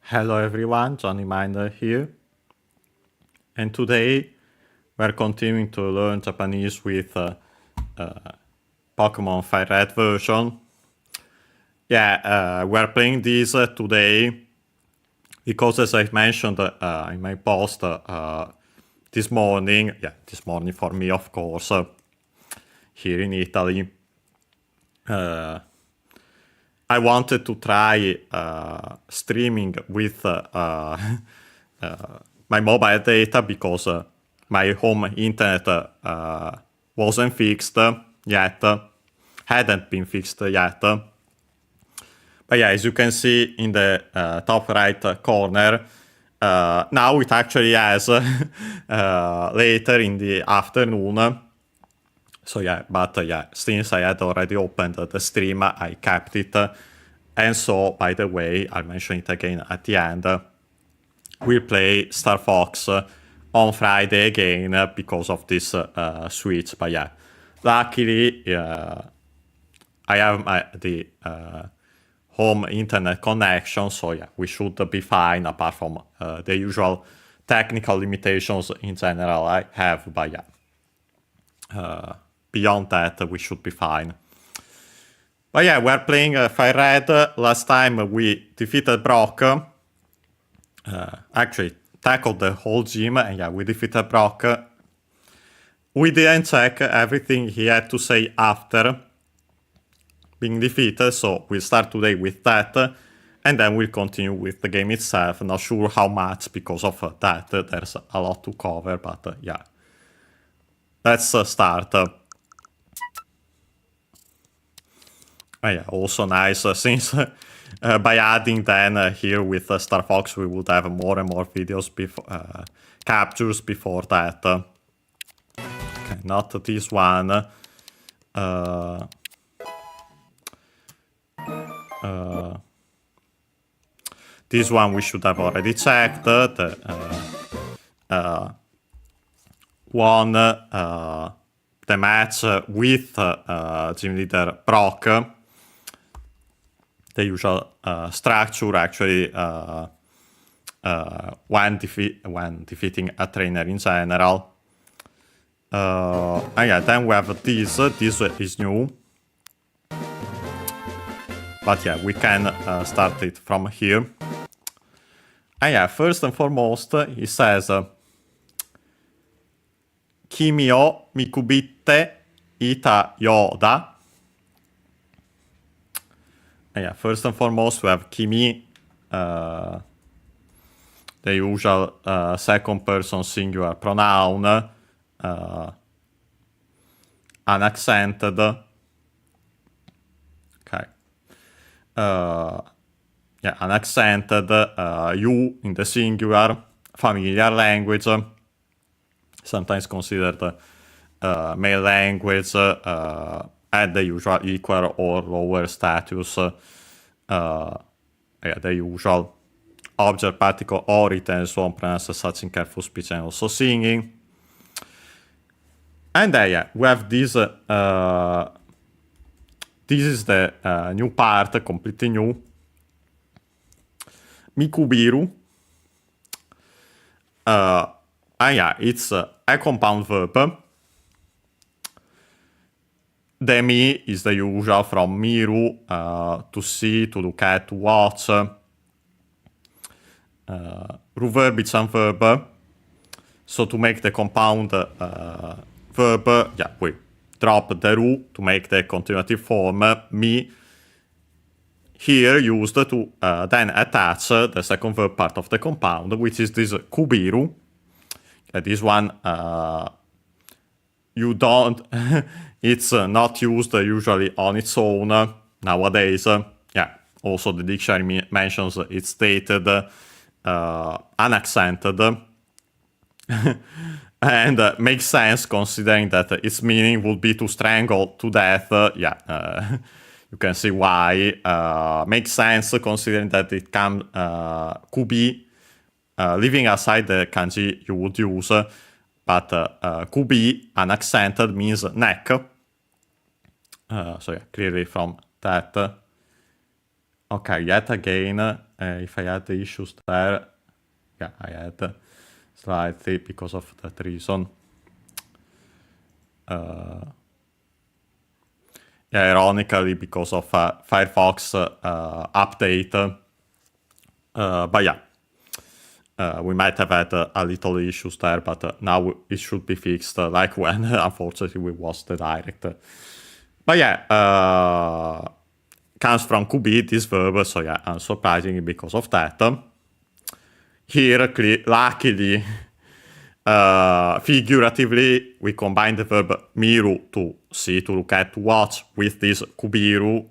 Hello everyone, Johnny Minder here. And today we're continuing to learn Japanese with Pokémon FireRed version. We're playing this today because, as I mentioned in my post this morning for me of course, here in Italy, I wanted to try streaming with my mobile data because my home internet wasn't fixed yet, hadn't been fixed yet. But yeah, as you can see in the top right corner, now it actually has later in the afternoon. So since I had already opened the stream, I kept it. And so, by the way, I'll mention it again at the end. We'll play Star Fox on Friday again because of this switch. But yeah, luckily I have the home internet connection, so yeah, we should be fine apart from the usual technical limitations in general I have. But yeah. Beyond that, we should be fine. But yeah, we're playing FireRed. Last time we defeated Brock. Actually, tackled the whole gym, and yeah, we defeated Brock. We didn't check everything he had to say after being defeated, so we'll start today with that. And then we'll continue with the game itself. Not sure how much because of that. There's a lot to cover, but yeah. Let's start. Also nice, since by adding then here with Star Fox, we would have more and more videos captures before that. Okay, not this one. This one we should have already checked. Won the match with Gym Leader Brock. The usual structure, actually, when defeating a trainer in general. Then we have this. This is new. But yeah, we can start it from here. First and foremost, he says, Kimi o Mikubite ita Yoda. First and foremost, we have Kimi, the usual second person singular pronoun, unaccented. Okay. Unaccented, you in the singular, familiar language, sometimes considered male language, at the usual equal or lower status, the usual object, particle, origin, and so on, pronounced such in careful speech and also singing. And we have this. This is the new part, completely new. Mikubiru. It's a compound verb. The mi is the usual from miru, to see, to look at, to watch. Ruverb is some verb. So to make the compound verb, we drop the ru to make the continuative form. Mi here used to then attach the second verb part of the compound, which is this kubiru. This one, you don't, it's not used usually on its own nowadays. Also the dictionary mentions it's stated unaccented. And makes sense considering that its meaning would be to strangle to death. You can see why. Makes sense considering that it can kubi, leaving aside the kanji you would use, but kubi, unaccented, means neck. Clearly from that. Okay, yet again, if I had the issues there. Yeah, I had slightly because of that reason. Yeah, ironically, because of Firefox update. But yeah, we might have had a little issues there, but now it should be fixed, like when, unfortunately, we lost the direct. But yeah, comes from QB, this verb, so yeah, unsurprisingly because of that. Here, luckily, figuratively, we combine the verb miru, to see, to look at, to watch, with this kubiru,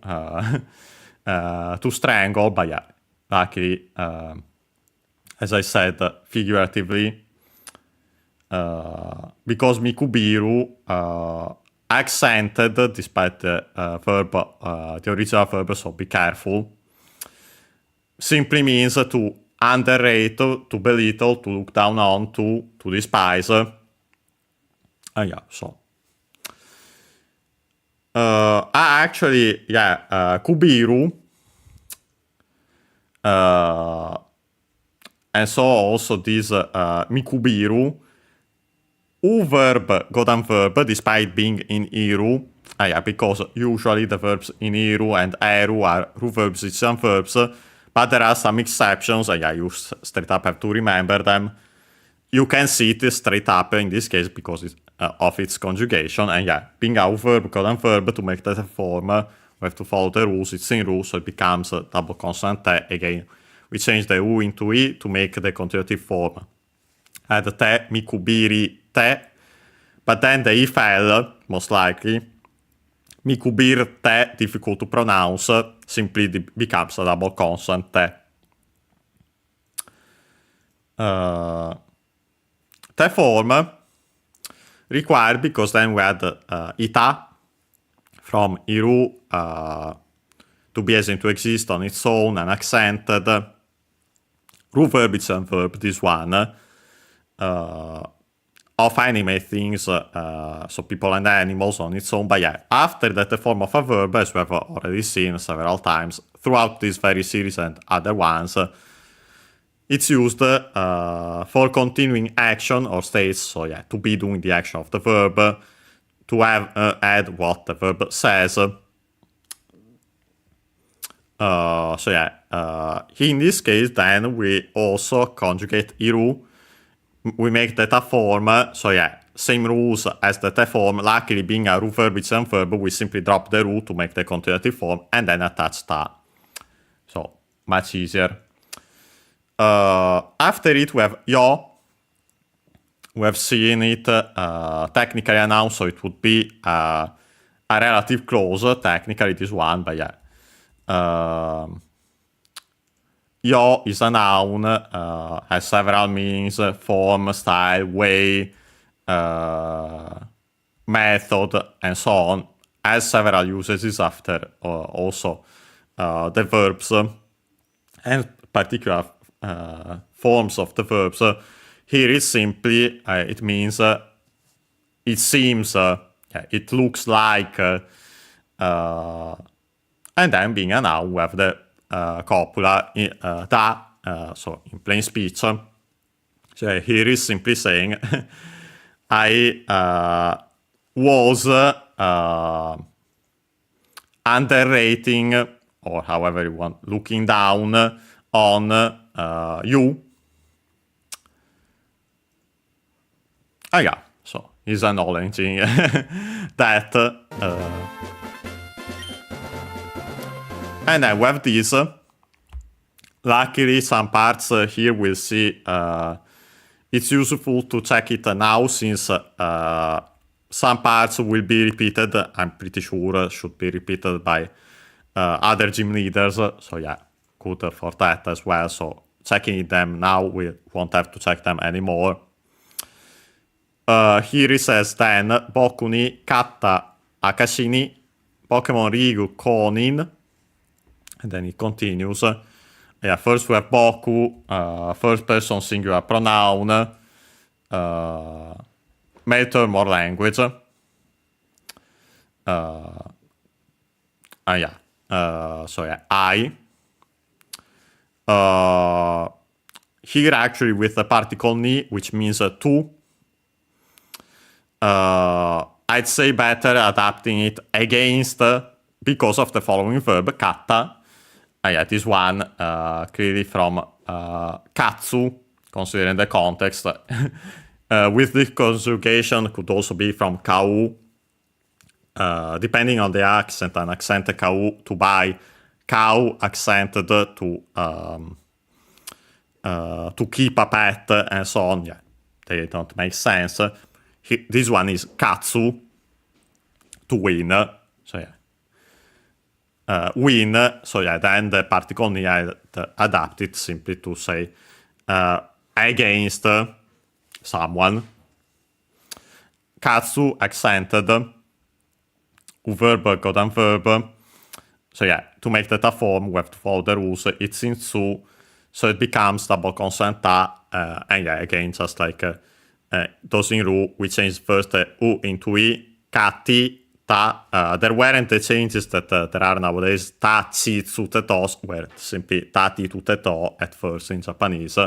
to strangle, but yeah, luckily, as I said, figuratively, because mikubiru accented, despite the verb, the original verb, so be careful, simply means to underrate, to belittle, to look down on, to despise. Yeah, so. Actually, yeah, kubiru. And so also this mikubiru. Verb, Godan verb, despite being in iru. Yeah, because usually the verbs in iru and eru are ru verbs, some verbs. But there are some exceptions, and yeah, you straight up have to remember them. You can see it straight up in this case because of its conjugation. And yeah, being a verb, Godan verb, to make that a form, we have to follow the rules. It's in ru, so it becomes a double consonant te. Again, we change the u into i to make the continuative form. Add te, mikubiri, te. But then the i fell, most likely. Mikubir te, difficult to pronounce, simply becomes a double consonant te. Te form required because then we had ita from iru to be as in to exist on its own and accented. Ru verb is a verb, this one. Of animate things, so people and animals on its own. But yeah, after that, the form of a verb, as we have already seen several times throughout this very series and other ones, it's used for continuing action or states. So yeah, to be doing the action of the verb, to have add what the verb says. So yeah, in this case, then we also conjugate iru. We make that a form, so yeah, same rules as the te form. Luckily, being a ru verb, it's a verb, we simply drop the ru to make the continuative form and then attach ta. So, much easier. After it, we have yo. We have seen it technically announced, so it would be a relative clause, technically this one, but yeah. Yo is a noun, has several meanings, form, style, way, method, and so on. Has several usages after also the verbs and particular forms of the verbs. Here is simply, it means, it seems, it looks like, and then being a noun, we have the copula da, so in plain speech. So here is simply saying I was underrating, or however you want, looking down on you. Yeah, so he's acknowledging that. And then we have this. Luckily, some parts here we'll see it's useful to check it now, since some parts will be repeated. I'm pretty sure should be repeated by other gym leaders. So yeah, good for that as well. So checking them now, we won't have to check them anymore. Here it says then, Boku ni katta akashi ni Pokemon Rigu konin. And then it continues. Yeah, first we have Boku, first person singular pronoun, male term or language. So yeah, I. Here actually with the particle ni, which means to, I'd say better adapting it against because of the following verb, katta. Yeah, this one clearly from katsu, considering the context. With this conjugation could also be from kau, depending on the accent, an accent kau to buy, cow accented to keep a pet, and so on. Yeah, they don't make sense. This one is katsu, to win. So yeah, win. So yeah, then the particle ni I adapted simply to say against someone. Katsu accented. Verb, god and verb. So yeah, to make that a form, we have to follow the rules. It's in su, so it becomes double consonant ta, and yeah, again, just like those in ru, we change first u into i, kati, ta. There weren't the changes that there are nowadays, ta, chi, tsu, te, tos, were simply ta, ti, tu, te, to at first in Japanese.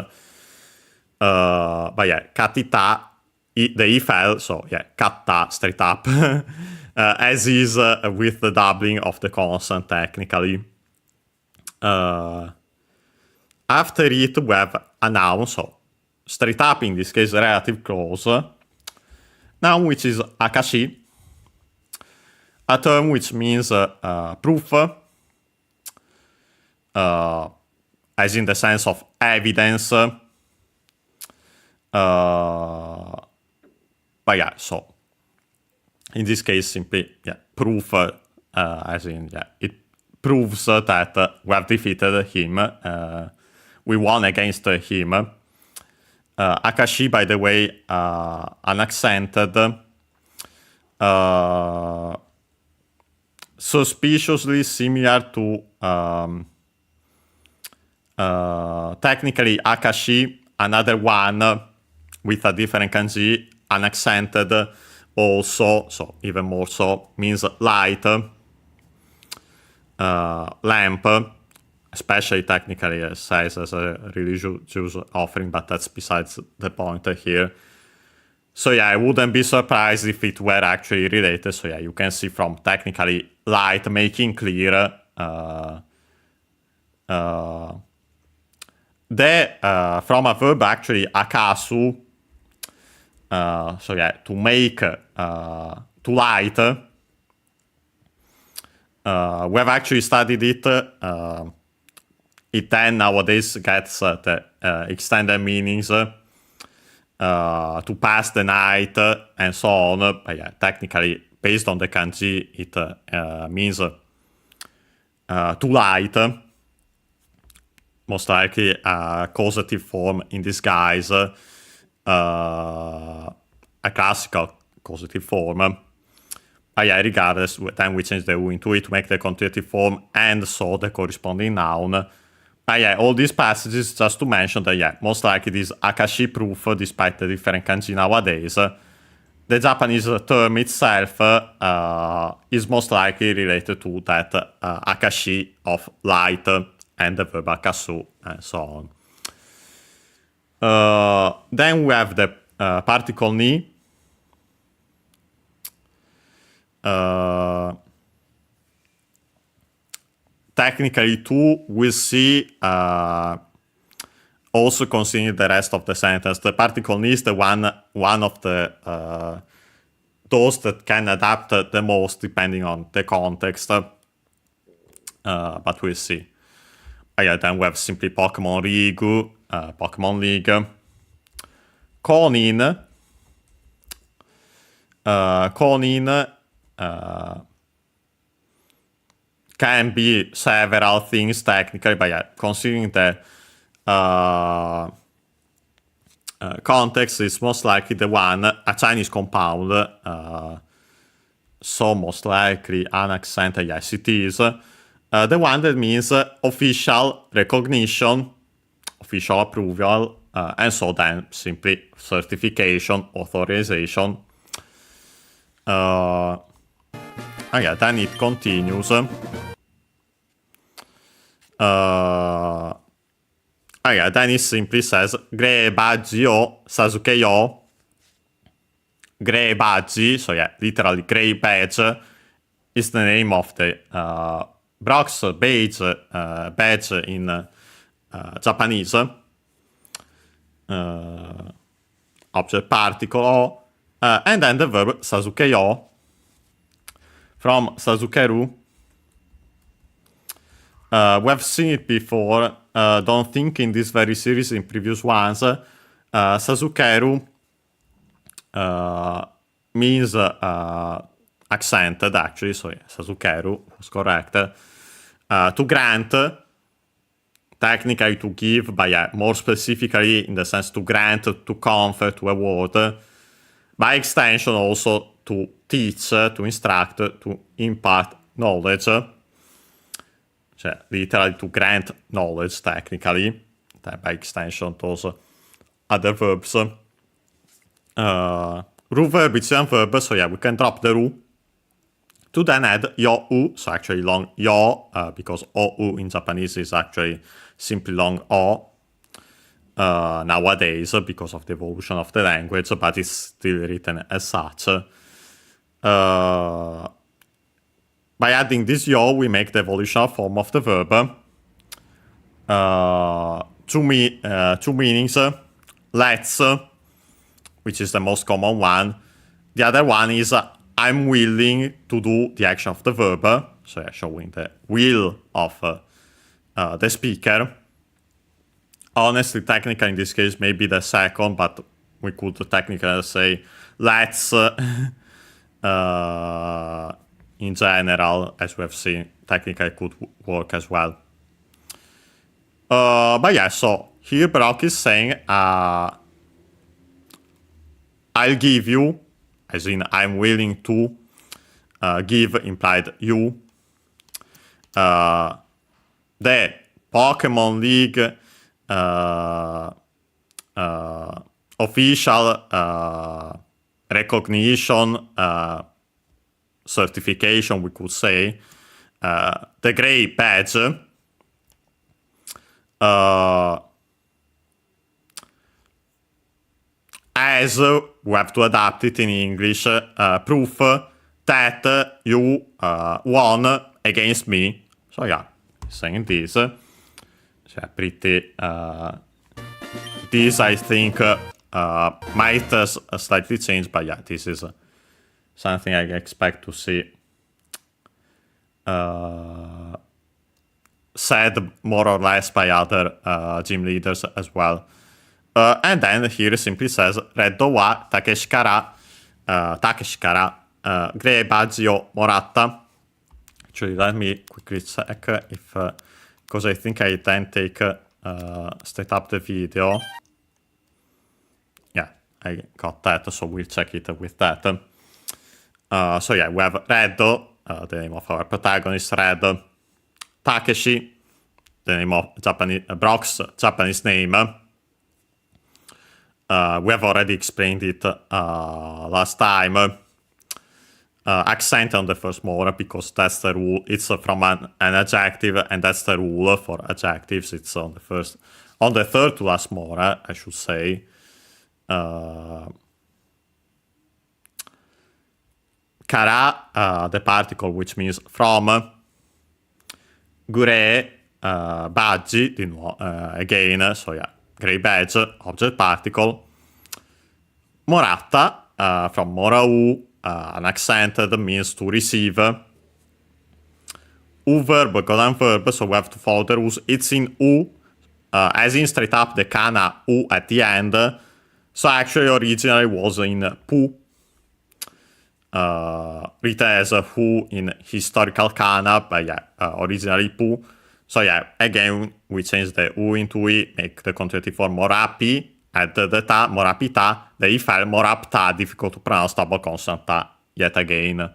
But yeah, kati, ta, the i fell, so yeah, katta, straight up. As is with the doubling of the consonant technically. After it, we have a noun, so straight up in this case, relative close. Noun which is akashi, a term which means proof, as in the sense of evidence. But yeah, so in this case, simply, yeah, proof, as in, yeah, it proves that we have defeated him. We won against him. Akashi, by the way, unaccented, suspiciously similar to, technically, Akashi, another one with a different kanji, unaccented, also, so even more so, means light, lamp, especially technically says as a religious offering, but that's besides the point here. So yeah, I wouldn't be surprised if it were actually related. So yeah, you can see from technically light making clear from a verb actually akasu. So yeah, to make, to light. We have actually studied it. It then nowadays gets the extended meanings to pass the night and so on. But yeah, technically, based on the kanji, it means to light. Most likely a causative form in disguise. A classical causative form. But yeah, regardless, then we change the u into it to make the conjugative form and so the corresponding noun. But yeah, all these passages just to mention that, yeah, most likely this akashi proof, despite the different kanji nowadays, the Japanese term itself is most likely related to that akashi of light and the verb akasu and so on. Then we have the particle ni. Technically, too, we see also considering the rest of the sentence. The particle ni is the one of the those that can adapt the most depending on the context. But we'll see. Yeah, then we have simply Pokémon Rigu, Pokémon League. Konin. Konin can be several things technically, but yeah, considering the context is most likely the one, a Chinese compound, so most likely an accent, yes it is, the one that means official recognition, official approval, and so then simply certification, authorization. Yeah, then it continues. yeah, then it simply says Grey Badgie o Sasuke yo. Grey Badgie, so yeah, literally Grey Badge, is the name of the Brock's badge in Japanese. Object particle o, and then the verb Sasuke yo from Sasukeru. We have seen it before, don't think in this very series, in previous ones. Sasukeru means accented, actually, so yeah, Sasukeru was correct. To grant, technically to give, but yeah, more specifically in the sense to grant, to confer, to award. By extension also to teach, to instruct, to impart knowledge. Cioè, literally to grant knowledge, technically. By extension, those other verbs. Ru verb is a verb, so yeah, we can drop the ru. To then add yo-u, so actually long yo, because o-u in Japanese is actually simply long o. Nowadays, because of the evolution of the language, but it's still written as such. By adding this yo, we make the evolutional form of the verb. Two meanings. Let's, which is the most common one. The other one is I'm willing to do the action of the verb. So yeah, showing the will of the speaker. Honestly, technically in this case, maybe the second, but we could technically say let's in general, as we have seen, technically could work as well. But yeah, so here Brock is saying, I'll give you, as in I'm willing to, give implied you, the Pokemon League official recognition, certification, we could say, the Grey Badge, as we have to adapt it in English, proof that you won against me. So yeah, saying this. So pretty. This I think might slightly change, but yeah, this is something I expect to see said more or less by other gym leaders as well. And then here it simply says Reddo wa Takeshi kara Grey Badge o moratta. Actually, let me quickly check if because I think I then take straight up the video. Yeah, I got that, so we'll check it with that. So yeah, we have Reddo, the name of our protagonist, Red. Takeshi, the name of Brock's Japanese name. We have already explained it last time. Accent on the first more, because that's the rule. It's from an adjective, and that's the rule for adjectives. It's on the third to last more, I should say. Kara, the particle which means from. Grey, badge, again, so yeah, Grey Badge, object particle. Moratta, from morau, an accented means to receive. U verb, golden verb, so we have to follow the rules. It's in U, as in straight up the kana U at the end. So actually originally was in pu. Written as who in historical kana, but yeah, originally pu. So yeah, again, we change the u into i, make the continuity form morapi, add the ta, morapita, the ifel, morapta, difficult to pronounce, double consonant ta, yet again.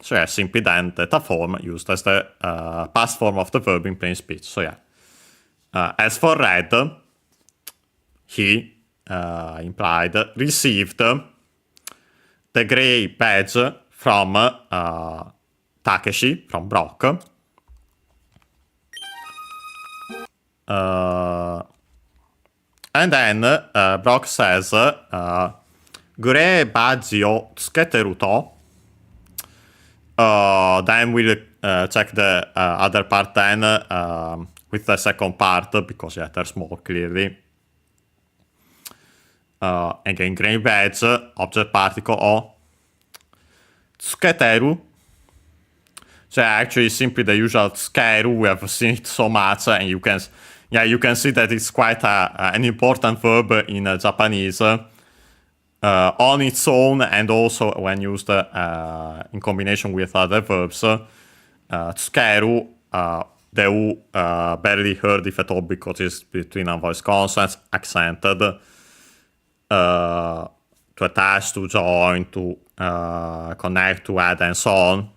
So yeah, simply then the ta form used as the past form of the verb in plain speech. So yeah, as for Red, he implied received the Grey Badge from Takeshi, from Brock. And then Brock says, グレーバッジをつけてると then we'll check the other part then with the second part because yeah, there's more clearly. Again, green badge, object particle をつけてる. So actually simply the usual つける, we have seen it so much and you can see that it's quite an important verb in Japanese on its own and also when used in combination with other verbs. つける the U barely heard if at all because it's between unvoiced consonants, accented. To attach, to join, to connect, to add, and so on.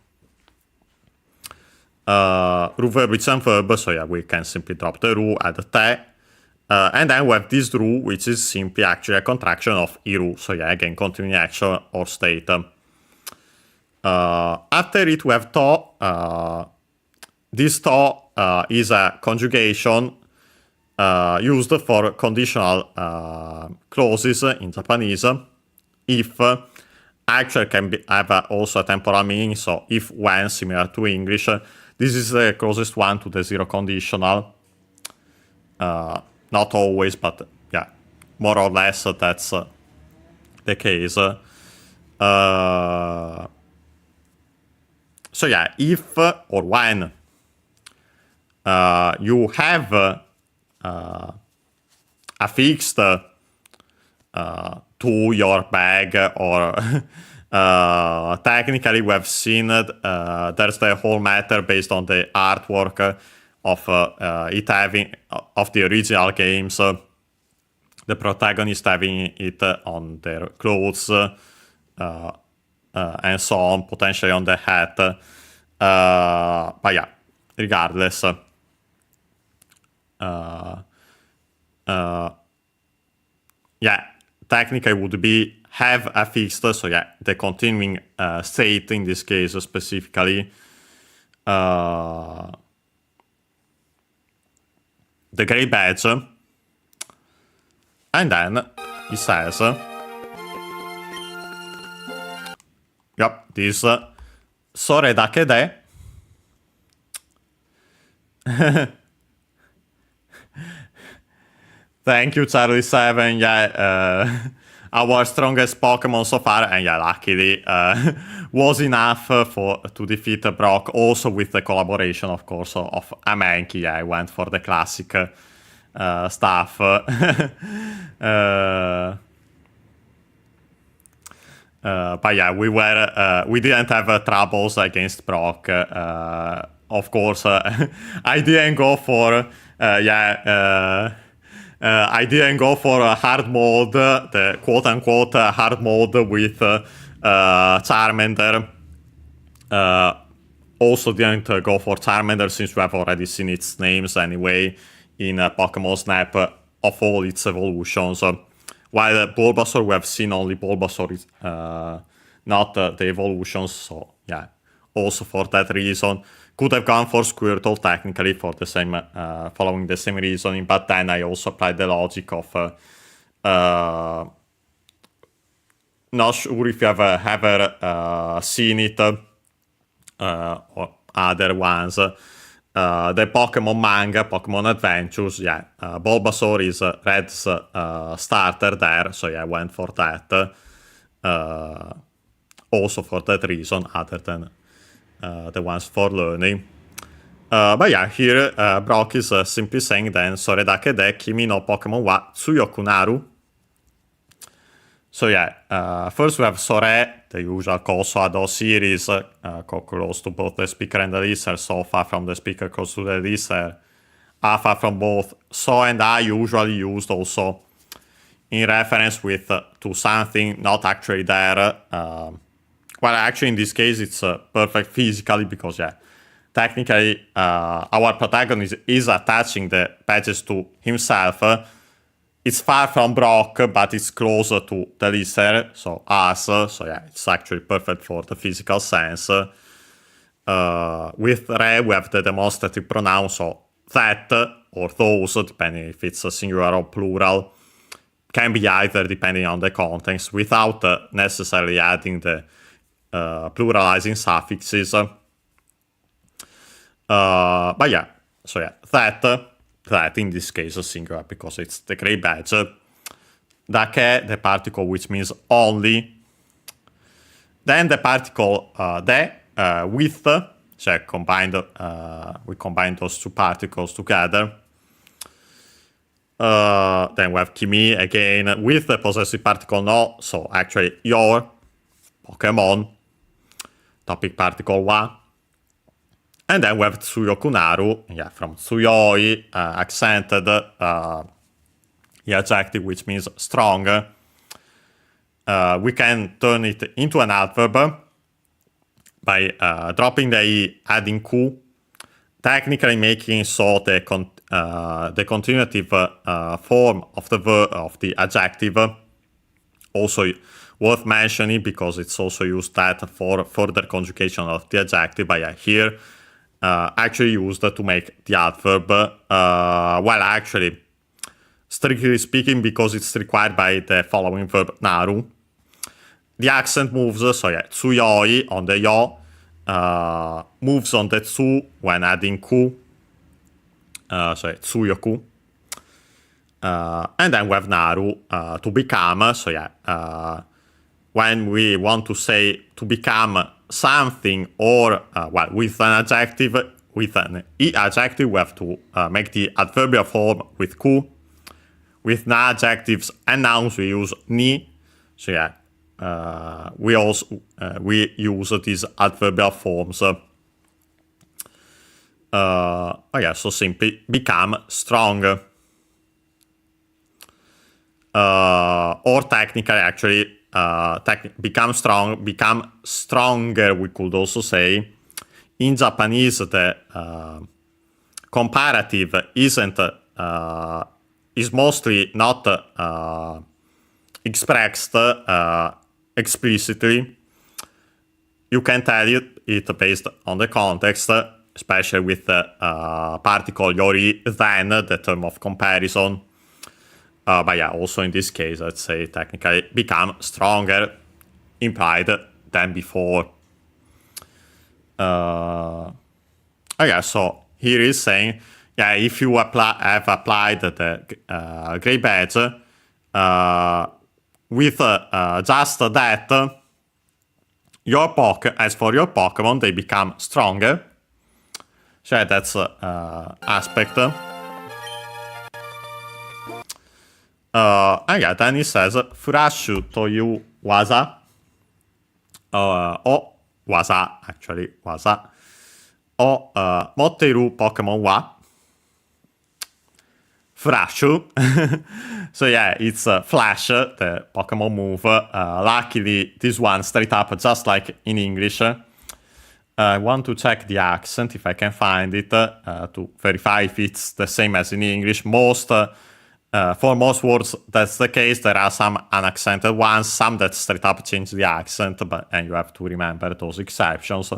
Ru verb is a verb, so yeah, we can simply drop the ru, add the te. And then we have this ru, which is simply actually a contraction of iru. So yeah, again, continuing action or state. After it, we have to. This to is a conjugation used for conditional clauses in Japanese. If actually can have also a temporal meaning, so if, when, similar to English. This is the closest one to the zero conditional. Not always, but yeah, more or less that's the case. So yeah, if or when you have affixed to your bag or technically we have seen there's the whole matter based on the artwork of it having of the original games, the protagonist having it on their clothes and so on, potentially on the hat, but yeah, regardless. Yeah, technically would be have affixed, so yeah, the continuing state in this case specifically. The gray badge. And then he says, yep, this それだけでThank you, Charlie7. Yeah, our strongest Pokemon so far, and yeah, luckily was enough to defeat Brock. Also with the collaboration, of course, of Amenki. Yeah, I went for the classic stuff. But yeah, we didn't have troubles against Brock. Of course, I didn't go for I didn't go for a hard mode, the quote-unquote hard mode with Charmander. Also didn't go for Charmander since we have already seen its names anyway in Pokemon Snap of all its evolutions. While Bulbasaur, we have seen only Bulbasaur, not the evolutions, so yeah, also for that reason. Could have gone for Squirtle technically for the same, following the same reasoning, but then I also applied the logic of not sure if you have ever seen it or other ones. The Pokemon manga, Pokemon Adventures, yeah, Bulbasaur is Red's starter there, so yeah, I went for that. Also for that reason, other than the ones for learning. But yeah, here Brock is simply saying then, それだけで君の Pokemon は強くなる. So yeah, first we have Sore, the usual Koso-Ado series, close to both the speaker and the listener, so far from the speaker, close to the listener, far from both. So and I usually used also in reference with to something not actually there. Well, actually, in this case, it's perfect physically because, yeah, technically, our protagonist is attaching the badges to himself. It's far from Brock, but it's closer to the listener, so us. So, yeah, it's actually perfect for the physical sense. With Re, we have the demonstrative pronoun, so that or those, depending if it's a singular or plural, can be either depending on the context without necessarily adding the pluralizing suffixes. But yeah, so yeah, that in this case is singular because it's the gray badge. Da che, the particle which means only. Then the particle de, with, so we combine those two particles together. Then we have kimi again with the possessive particle no, so actually your Pokemon, topic particle wa. And then we have tsuyokunaru, yeah, from tsuyoi, accented, the adjective which means strong. We can turn it into an adverb by dropping the i, adding ku, technically making so the continuative form of the adjective. Also worth mentioning because it's also used that for further conjugation of the adjective. But yeah, here actually used to make the adverb. Well, actually, strictly speaking, because it's required by the following verb naru. The accent moves, so yeah, tsuyoi on the yo, moves on the tsu when adding ku, so yeah, tsuyoku. And then we have naru, to become, so yeah, when we want to say to become something or, well, with an adjective, with an I adjective, we have to make the adverbial form with ku. With non-adjectives and nouns, we use ni. So yeah, we use these adverbial forms. Oh yeah, so simply become stronger. Or technically, actually, become stronger, we could also say. In Japanese, the comparative is mostly not expressed explicitly. You can tell it based on the context, especially with the particle yori, then the term of comparison. But yeah, also in this case, let's say technically become stronger, implied than before. Okay, so here is saying, yeah, if you have applied the gray badge with just that, as for your Pokemon, they become stronger. So that's aspect. And yeah, then it says, Furashu toyu waza, o waza, actually, waza, o motteru Pokemon wa. Furashu. So yeah, it's Flash, the Pokemon move. Luckily, this one straight up, just like in English. I want to check the accent, if I can find it, to verify if it's the same as in English. For most words, that's the case. There are some unaccented ones, some that straight up change the accent, and you have to remember those exceptions.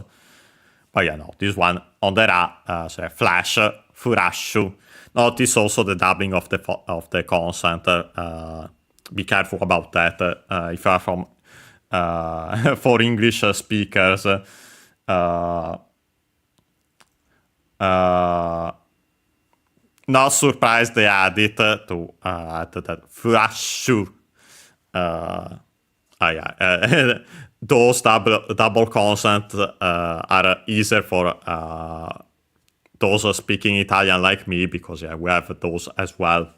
But yeah, no, this one on the ra, so Flash, Furashu. Notice also the doubling of the consonant. Be careful about that. If you are from for English speakers, not surprised they added to add that Furashu. Yeah, those double consonants are easier for those speaking Italian like me, because yeah, we have those as well.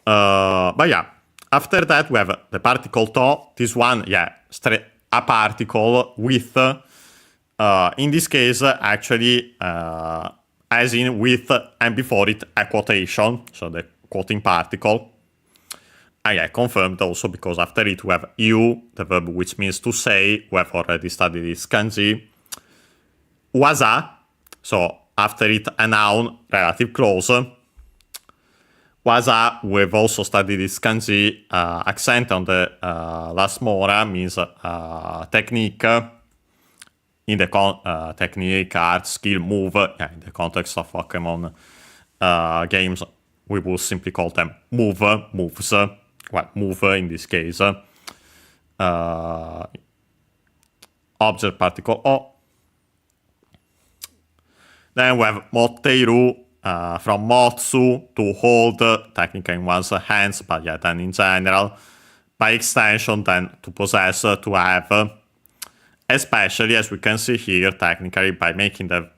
But yeah, after that we have the particle to. This one, yeah, a particle with, in this case, actually, as in with and before it a quotation, so the quoting particle. Yeah, confirmed also because after it we have you, the verb which means to say. We have already studied this kanji. Waza, so after it a noun, relative clause. Waza, we've also studied this kanji, accent on the last mora, means technique. in the technique, art, skill, move, in the context of Pokémon games, we will simply call them moves. Well, move in this case. Object particle O. Then we have Moteiru, from Motsu, to hold, technically in one's hands, but yeah, then in general. By extension, then to possess, to have. Especially, as we can see here, technically, by making the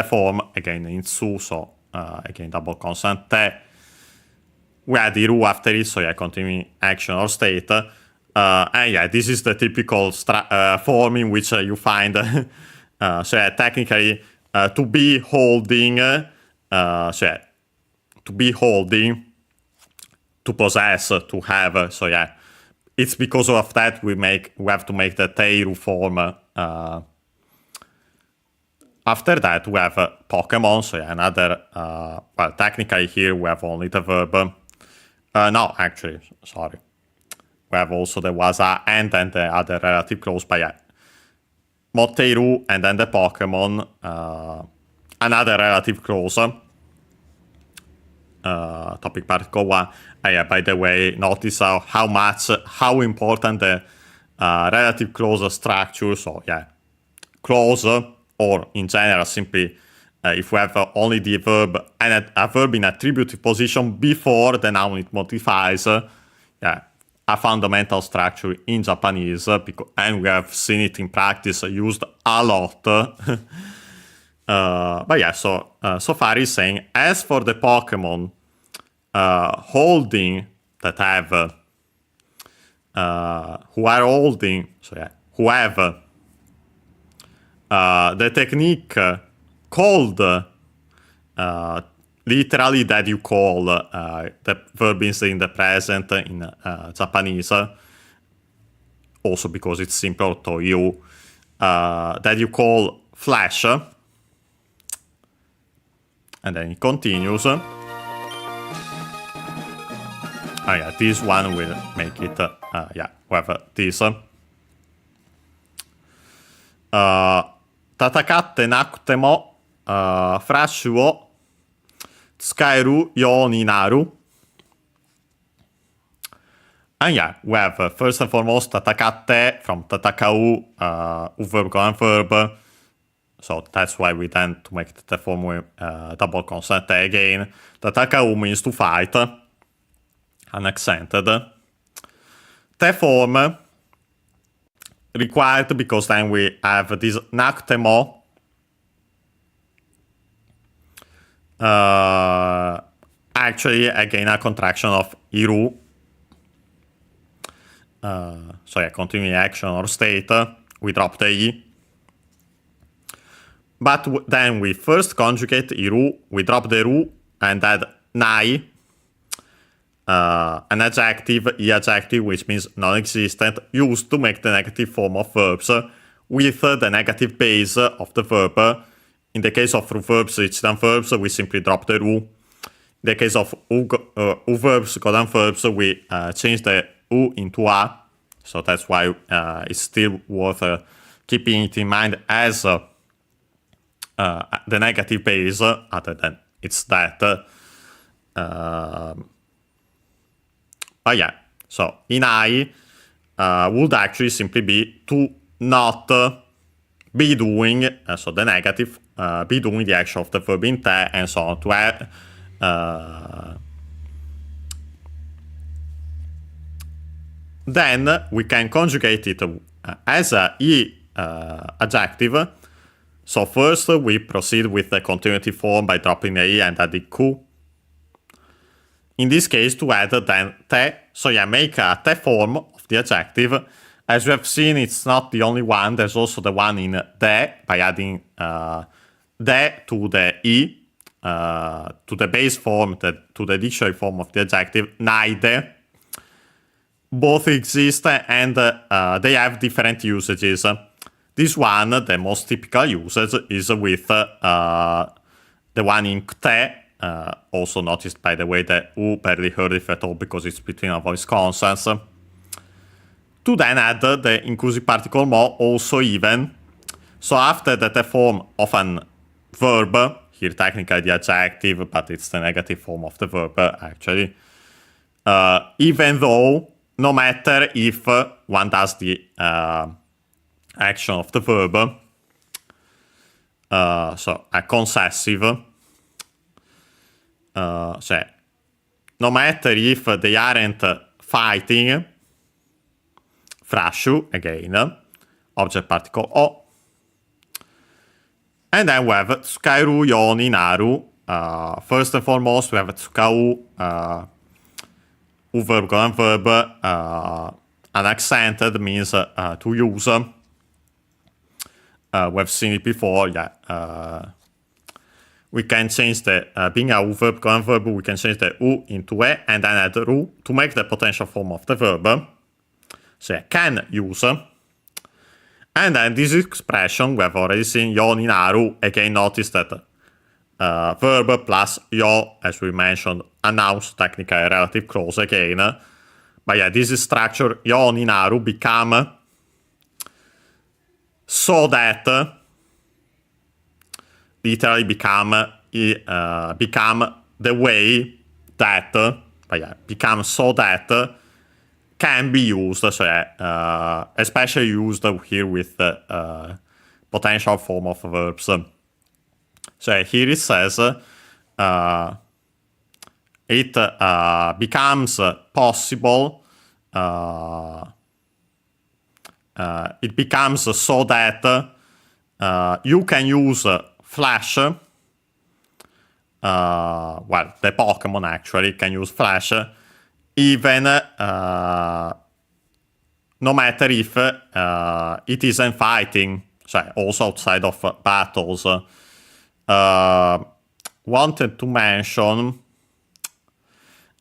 form, again in Tsu, so again double consonant Te. We add Iru after it, so yeah, continuing action or state. And yeah, this is the typical form in which you find, so yeah, technically, to be holding, so yeah, to be holding, to possess, to have, so yeah, it's because of that we have to make the Teiru form. After that, we have Pokemon, so yeah, another, well, technically here we have only the verb. No, actually, sorry. We have also the Waza and then the other relative clause, but yeah. Moteiru and then the Pokemon, another relative clause. Topic particle 1. Yeah, by the way, notice how important the relative clause structure, so yeah, clause, or in general, simply if we have only the verb and a verb in attributive position before the noun it modifies, yeah, a fundamental structure in Japanese, and we have seen it in practice used a lot. But yeah, so far he's saying, as for the Pokemon holding that have, who are holding, so yeah, who have the technique called, literally that you call, the verb is in the present in Japanese, also because it's simple to you, that you call flash. And then it continues. Oh yeah, this one will make it, yeah, we have this. 戦ってなくても、フラッシュを使えるようになる。And yeah, we have first and foremost 戦って from 戦う, verb and verb. So that's why we tend to make the form with double consonant again. 戦う means to fight, unaccented. The form required because then we have this なくても. Actually, again, a contraction of iru. So yeah, continuing action or state, we drop the i. But then we first conjugate iru, we drop the ru, and add nai, an adjective, e-adjective, which means non-existent, used to make the negative form of verbs with the negative base of the verb. In the case of verbs, Ichidan verbs, we simply drop the ru. In the case of verbs, Godan verbs, we change the u into a. So that's why it's still worth keeping it in mind as the negative base, other than it's that. But yeah, so in I would actually simply be to not be doing, so the negative, be doing the action of the verb in te, and so on, to add, then we can conjugate it as a e adjective. So first we proceed with the continuative form by dropping the e and adding ku. In this case, to add then te, so yeah, make a te form of the adjective. As we have seen, it's not the only one. There's also the one in de, by adding de to the e, to the base form, to the dictionary form of the adjective, naide. Both exist and they have different usages. This one, the most typical usage, is with the one in kte, also noticed by the way that u barely heard it at all because it's between a voice consonants. To then add the inclusive particle mo, also even, So after the form of an verb, here technically the adjective, but it's the negative form of the verb actually, even though, no matter if one does the action of the verb, so a concessive, cioè no matter if they aren't fighting, frashu, again, object particle o. And then we have Tsukairu, Yoni, Naru. First and foremost, we have Tsukau, verb, going verb, unaccented means to use. We've seen it before, yeah. We can change the, being a verb, going verb, we can change the U into E and then add ru to make the potential form of the verb. So I can use. And then this expression, we have already seen Yoni Naru. Again, notice that verb plus yo, as we mentioned, a noun, technically a relative clause again. But yeah, this is structure Yoni Naru become so that, literally become the way that, but yeah, become so that can be used, so especially used here with the potential form of verbs. So here it says it becomes possible, it becomes so that you can use Flash, well, the Pokemon actually can use Flash, even no matter if it isn't fighting, so also outside of battles. Wanted to mention,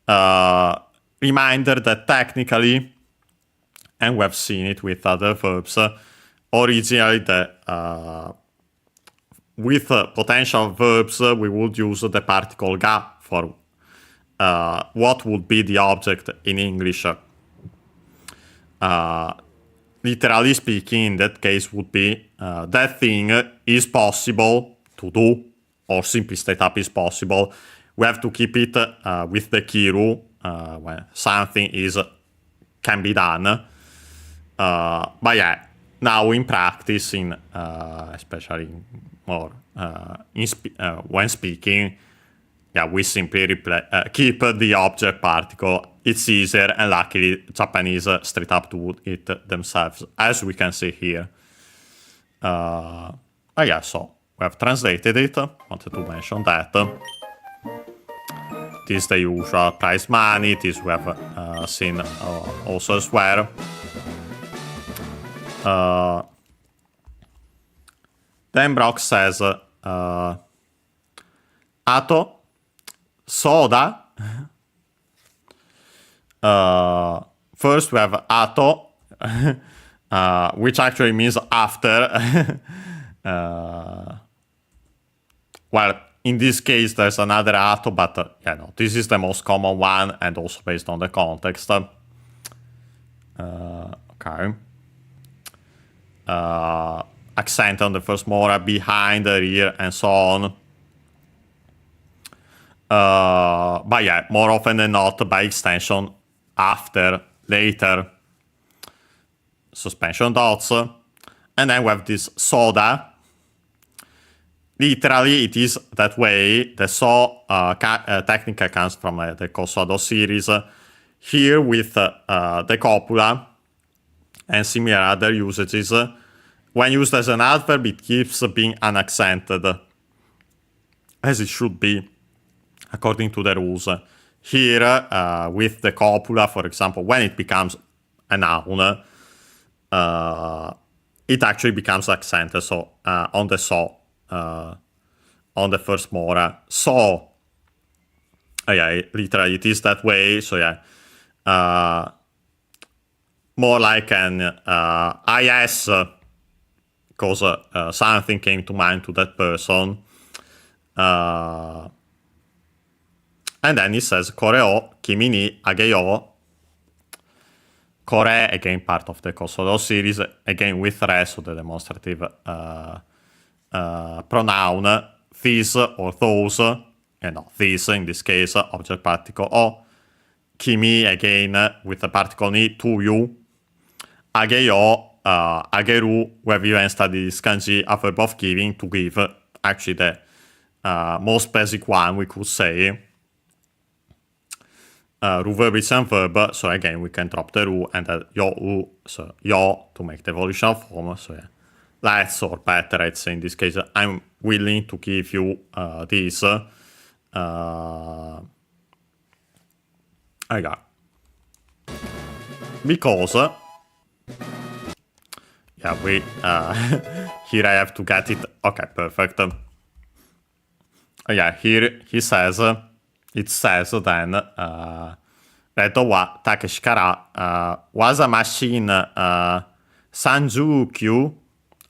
reminder that technically, and we've seen it with other verbs, originally with potential verbs we would use the particle ga for what would be the object in English. Literally speaking, in that case would be that thing is possible to do, or simply straight up is possible. We have to keep it with the kiru when something can be done. But yeah, now in practice, especially more when speaking, yeah, we simply keep the object particle. It's easier, and luckily Japanese straight up do it themselves, as we can see here. Yeah, so we have translated it. Wanted to mention that. This is the usual prize money. This we have seen also elsewhere. Then Brock says, Ato, soda. First we have Ato, which actually means after. Well, in this case there's another Ato, but yeah, no, this is the most common one, and also based on the context. Okay. Accent on the first mora, behind, the rear, and so on. But yeah, more often than not, by extension, after, later. Suspension dots. And then we have this soda. Literally, it is that way. The so technically comes from the Kosodo series. Here with the copula and similar other usages, when used as an adverb, it keeps being unaccented, as it should be, according to the rules. Here, with the copula, for example, when it becomes a noun, it actually becomes accented, so on the so, on the first mora. So, yeah, literally it is that way, so yeah. More like an IS, because something came to mind to that person. And then he says, Kore o kimi ni ageyo. Kore, again, part of the Kosovo series, again with re, so the demonstrative pronoun, these or those, no, these in this case, object particle o. Kimi, again, with the particle ni, to you. Ageyo, ageru, where we even study this kanji, a verb of giving, to give. Actually, the most basic one, we could say. Ru verb is a verb, so again, we can drop the ru and the yo, so yo, to make the evolution form. So yeah, let's, or better, I'd say in this case, I'm willing to give you this. I got. Because, yeah, we, here I have to get it. Okay, perfect. Yeah, here he says, it says then, Redo wa Takeshi kara waza machine Sanjukyu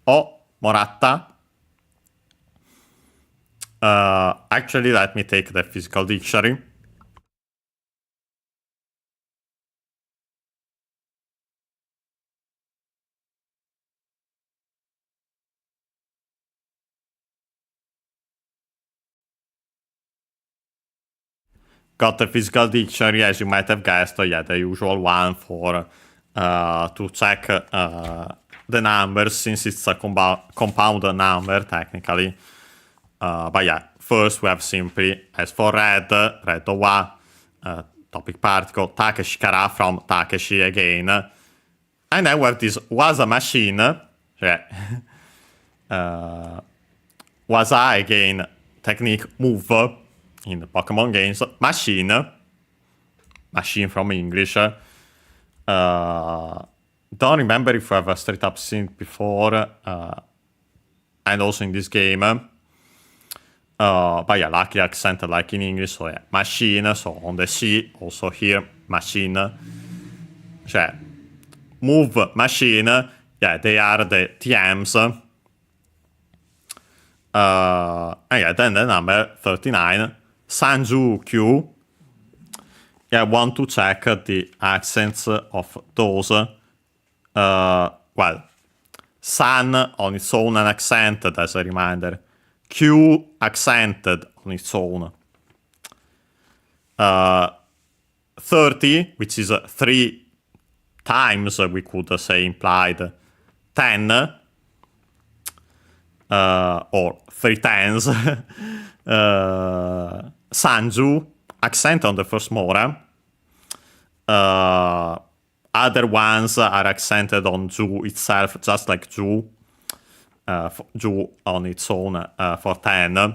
o moratta. Actually, let me take the physical dictionary. Got the physical dictionary, as you might have guessed. Yeah, the usual one for to check the numbers, since it's a compound number technically. But yeah, first we have simply, as for red, red wa, topic particle, Takeshi kara, from Takeshi again. And then we have this waza machine, yeah. Waza again, technique move in the Pokemon games. Machine from English. Don't remember if I've straight up seen it before, and also in this game. But yeah, luckily accented like in English, so yeah, machine, so on the C, also here, machine. Cioè, move, machine, yeah, they are the TMs. And yeah, then the number 39, Sanjukyu. Yeah, I want to check the accents of those. Well, San on its own and accented, as a reminder. Q accented on its own. 30, which is 3 times, we could say implied. 10, or 3 tens. Sanju, accent on the first mora. Other ones are accented on Ju itself, just like Ju. Ju on its own for 10.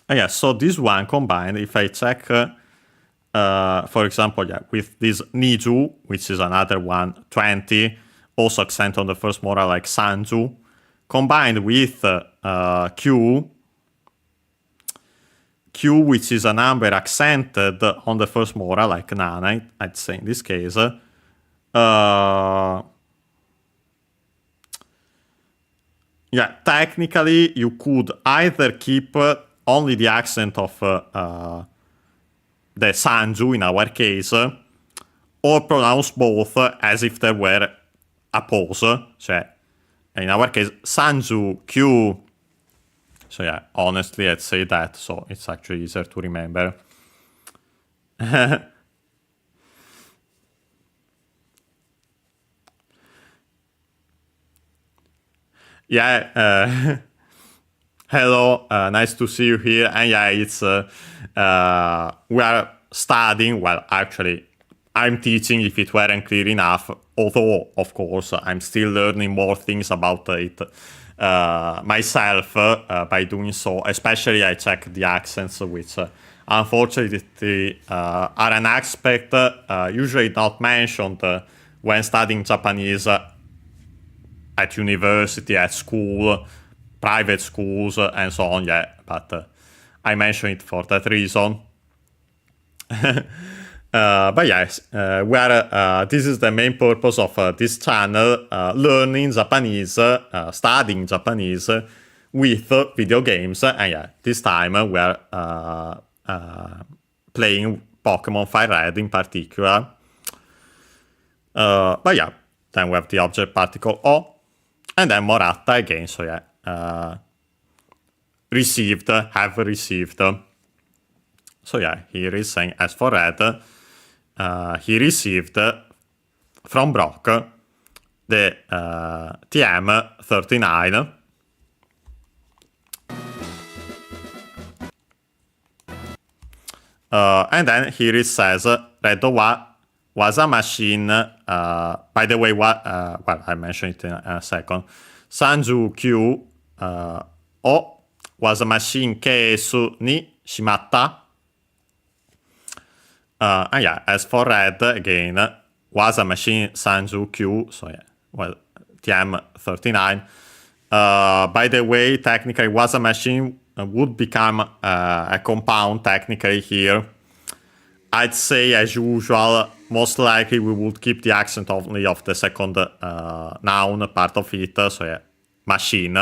Yeah, so this one combined, if I check, for example, yeah, with this Niju, which is another one, 20, also accent on the first mora like Sanju, combined with Q, which is a number accented on the first mora, like Nana, I'd say in this case. Yeah, technically, you could either keep only the accent of the Sanju, in our case, or pronounce both as if there were a pause. Cioè, in our case, Sanju, Q. So yeah, honestly, I'd say that, so it's actually easier to remember. Yeah, hello, nice to see you here. And yeah, it's we are studying, well, actually, I'm teaching if it weren't clear enough, although, of course, I'm still learning more things about it myself by doing so. Especially I check the accents, which unfortunately are an aspect usually not mentioned when studying Japanese at university, at school, private schools, and so on. Yeah, but I mention it for that reason. But yes, this is the main purpose of this channel, learning Japanese, studying Japanese with video games. And yeah, this time we are playing Pokémon FireRed in particular. But yeah, then we have the object particle O, and then Morata again, so yeah, received, have received. So yeah, here is saying, as for red, he received from Brock the TM39. And then here it says, Red was a machine, by the way, well, I mentioned it in a second. Sanju Q O was a machine kesu ni shimatta. And yeah, as for red, again, was a machine Sanju Q, so yeah, well, TM39. By the way, technically, was a machine would become a compound technically here. I'd say, as usual, most likely we would keep the accent only of the second noun part of it, so yeah, machine.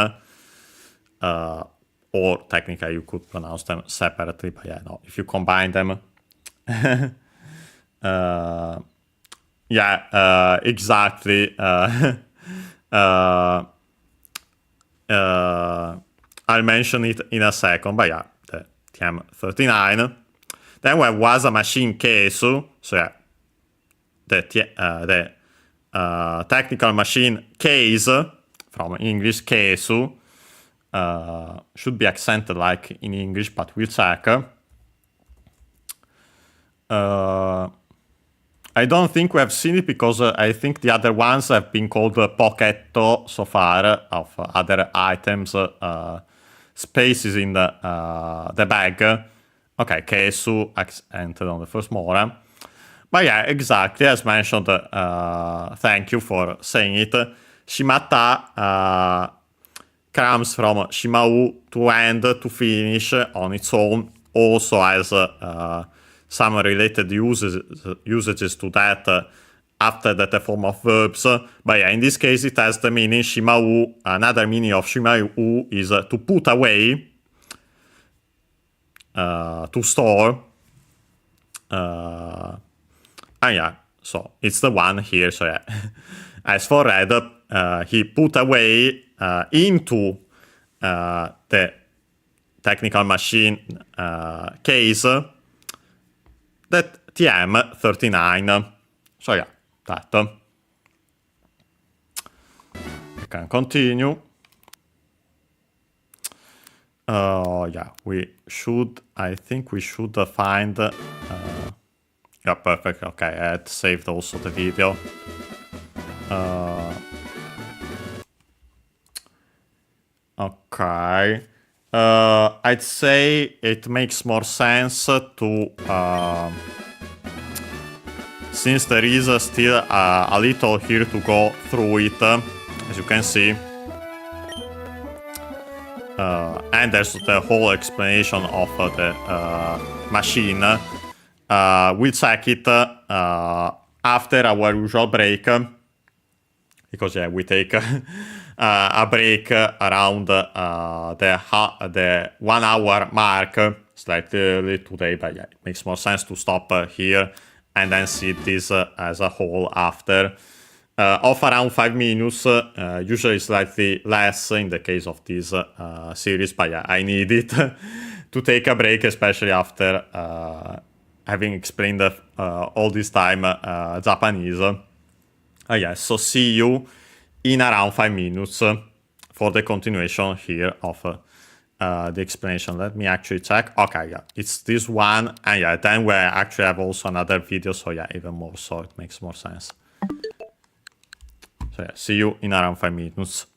Or technically you could pronounce them separately, but yeah, no, if you combine them. Yeah, exactly. I'll mention it in a second, but yeah, the TM39. Then we was a machine kesu, so yeah, the technical machine case, from English kesu, should be accented like in English, but we'll check. I don't think we have seen it because I think the other ones have been called Pocketto so far, of other items, spaces in the bag. Okay, Kesu entered on the first Mora. But yeah, exactly, as mentioned, thank you for saying it. Shimata comes from Shimau, to end, to finish on its own, also has some related usages to that after that, a form of verbs. But yeah, in this case it has the meaning Shimau. Another meaning of Shimau is to put away, to store. And yeah, so it's the one here, so yeah. As for red, he put away into the technical machine case that TM39. So yeah, that. We can continue. Yeah, I think we should find... yeah, perfect, okay, I had saved also the video. Okay. I'd say it makes more sense to... since there is still a little here to go through it, as you can see. And there's the whole explanation of the machine. We'll check it after our usual break. Because yeah, we take a break around the 1 hour mark, slightly early today, but yeah, it makes more sense to stop here and then see this as a whole after. Of around 5 minutes, usually slightly less in the case of this series, but yeah, I need it to take a break, especially after having explained all this time Japanese. Yes, so see you in around 5 minutes for the continuation here of the explanation. Let me actually check. Okay, yeah, it's this one, and yeah, then we actually have also another video, so yeah, even more, so it makes more sense. So yeah, see you in around 5 minutes.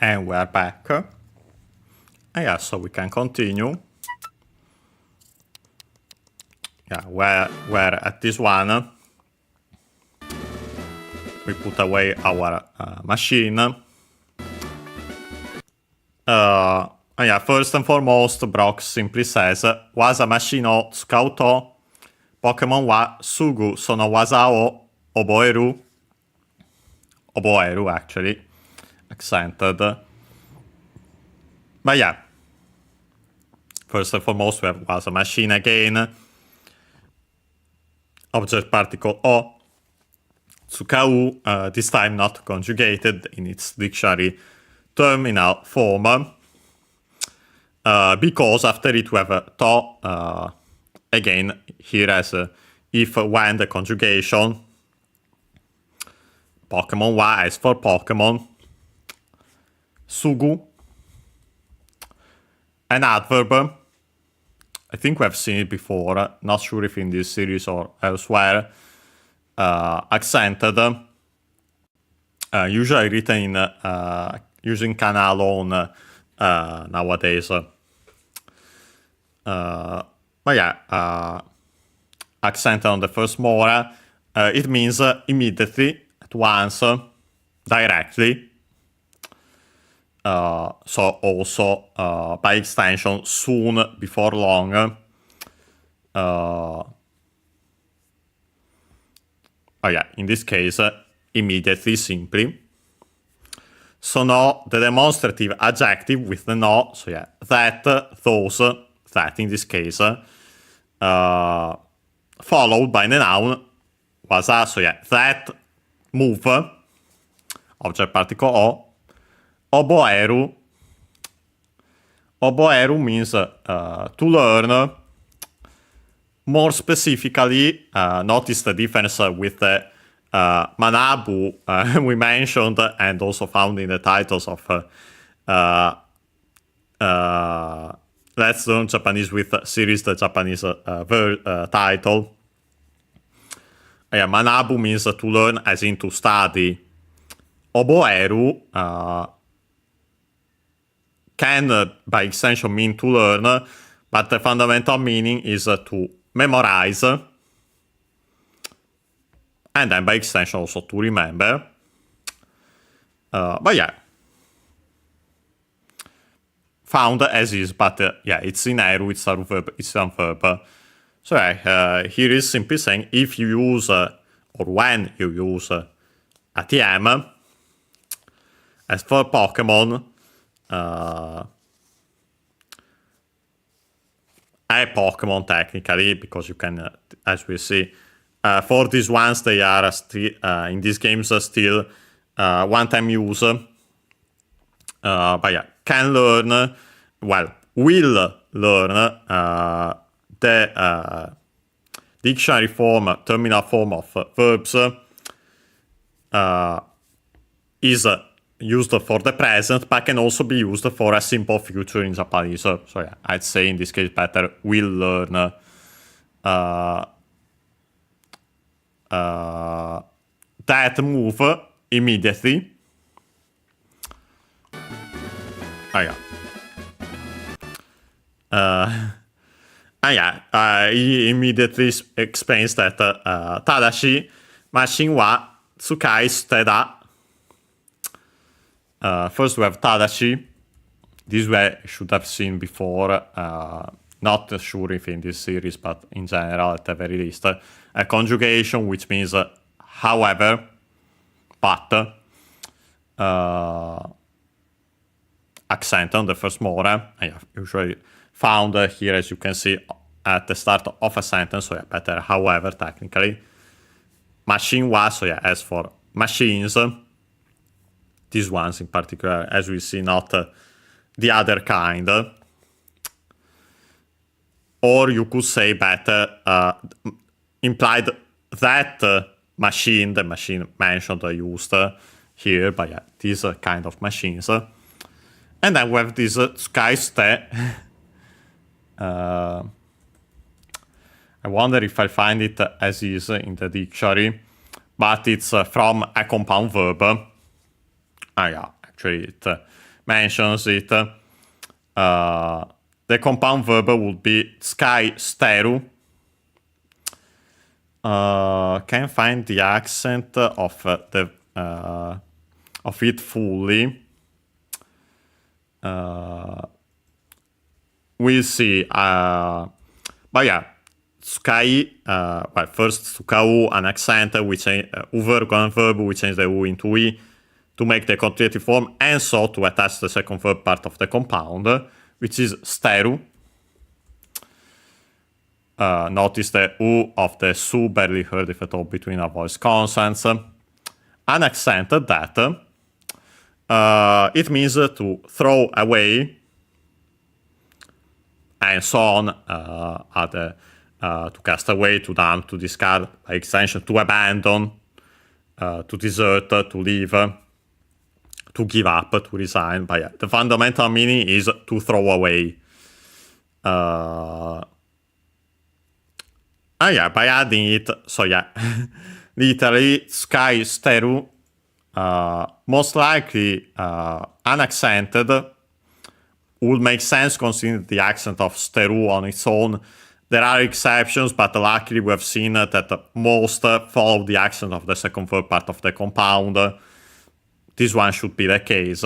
And we're back. Yeah, so we can continue. Yeah, we're at this one. We put away our machine. Yeah, first and foremost, Brock simply says, Waza machine o tsukau to Pokémon wa sugu sono waza o oboeru. Oboeru, actually. Accented. But yeah. First and foremost, we have waza machine again. Object particle o. Tsukau, this time not conjugated in its dictionary terminal form. Because after it we have to, again, here as if when the conjugation. Pokemon wa as for Pokemon. Sugu. An adverb. I think we have seen it before. Not sure if in this series or elsewhere. Accented. Usually written in using kana alone nowadays. But yeah, accented on the first mora. It means immediately, at once, directly. So also, by extension, soon, before long. Yeah, in this case, immediately, simply. Sono, the demonstrative adjective with the no, so yeah, that, those, that in this case, followed by the noun, waza, so yeah, that, move, object particle o, oboeru. Oboeru means to learn. More specifically, notice the difference with the Manabu we mentioned and also found in the titles of Let's Learn Japanese with series, the Japanese title. Yeah, Manabu means to learn as in to study. Oboeru can by extension mean to learn, but the fundamental meaning is to memorize. And then by extension also to remember. But yeah. Found as is, but yeah, it's in Eru, it's a verb, it's a verb. So yeah, here is simply saying if you use, or when you use ATM, as for Pokemon, a Pokemon technically, because you can, as we see, for these ones, they are still in these games still one-time use. But yeah, can learn, well, will learn the dictionary form, terminal form of verbs is used for the present, but can also be used for a simple future in Japanese. So yeah, I'd say in this case better will learn. That move immediately. He immediately explains that Tadashi machine wa tsukai shite da. First we have Tadashi. This we should have seen before. Not sure if in this series, but in general at the very least. A conjugation which means however, but, accent on the first mora. I have usually found here, as you can see, at the start of a sentence, so yeah, better however, technically. Machine was, so yeah, as for machines, these ones in particular, as we see, not the other kind. Or you could say better, implied that machine, the machine mentioned, used here, but yeah, these kind of machines. And then we have this tsukaiste. I wonder if I find it as is in the dictionary, but it's from a compound verb. Yeah, actually it mentions it. The compound verb would be sky steru. Can't find the accent of it fully. We'll see. But yeah, sky. Well, first sukau, an accent. We change verb. We change the u into e to make the conjugative form, and so to attach the second verb part of the compound, which is steru. Notice the U of the su barely heard if at all between our voice consonants. An accent that it means to throw away, and so on, to cast away, to dump, to discard, by extension, to abandon, to desert, to leave, to give up, to resign. But yeah, the fundamental meaning is to throw away. Yeah, by adding it, so yeah, literally, sky steru, most likely unaccented, would make sense considering the accent of steru on its own. There are exceptions, but luckily we have seen that most follow the accent of the second verb part of the compound. This one should be the case,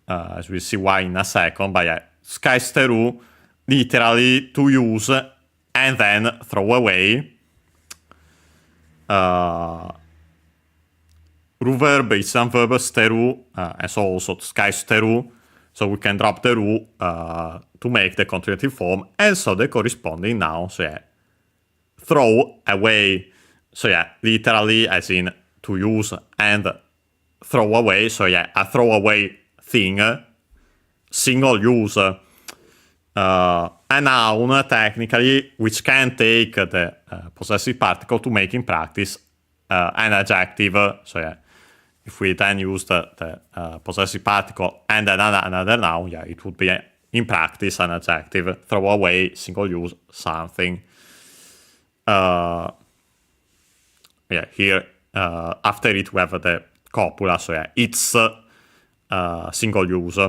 as we'll see why in a second. But yeah, sky steru, literally to use and then throw away. Ruverb is some verb steru, and so also sky steru. So we can drop the ru to make the conjugative form, and so the corresponding noun. So yeah, throw away. So yeah, literally as in to use and throw away. So yeah, a throwaway thing, single use. A noun, technically, which can take the possessive particle to make in practice an adjective. So yeah, if we then use the possessive particle and then another noun, yeah, it would be in practice an adjective. Throw away, single use, something. Yeah, here after it we have the copula, so yeah, it's single use.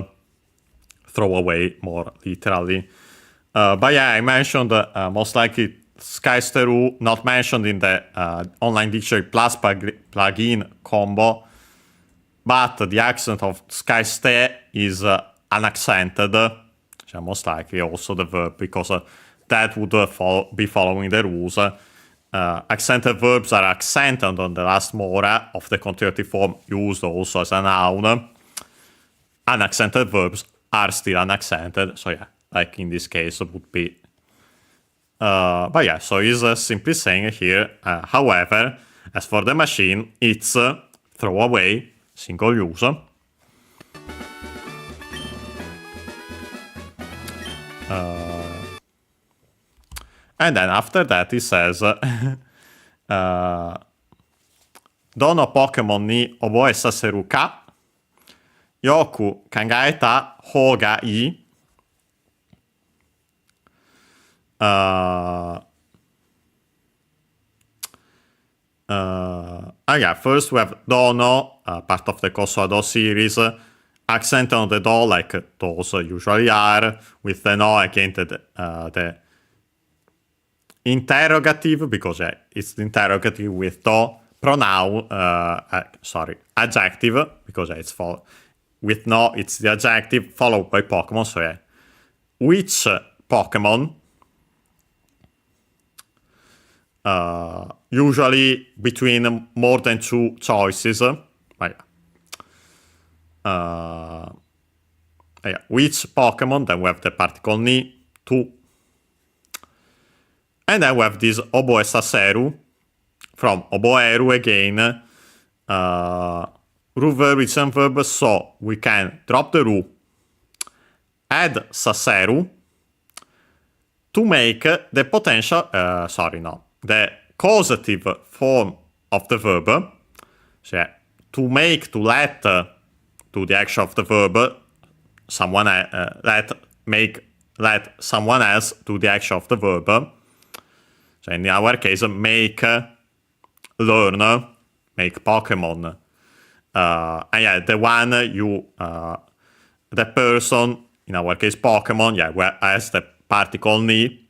Throw away more literally. But yeah, I mentioned most likely sky steru, not mentioned in the online dictionary plus plugin combo, but the accent of sky ste is unaccented, so most likely also the verb, because that would be following the rules. Accented verbs are accented on the last mora of the conjugative form used also as a noun. Unaccented verbs are still unaccented, so yeah, like in this case would be. But yeah, so he's simply saying here, however, as for the machine, it's throw away, single use. And then after that he says, Dono Pokémon ni oboe saseru ka, Yoku kangaeta hoga i. Yeah, first we have dono, part of the Kosovo series, accent on the do like those usually are, with the no again the interrogative, because it's the interrogative with do, pronoun, adjective, because it's for with no, it's the adjective followed by Pokemon. So yeah, which Pokemon? Usually between more than two choices. Which Pokemon? Then we have the particle ni, to. And then we have this oboe saseru from oboeru again. Ru verb is some verb, so we can drop the ru, add saseru to make the potential, the causative form of the verb. So to make, to let, to the action of the verb, someone let someone else do the action of the verb. So in our case, make, learn, make Pokemon. And yeah, the one you the person, in our case Pokemon, has the particle ni,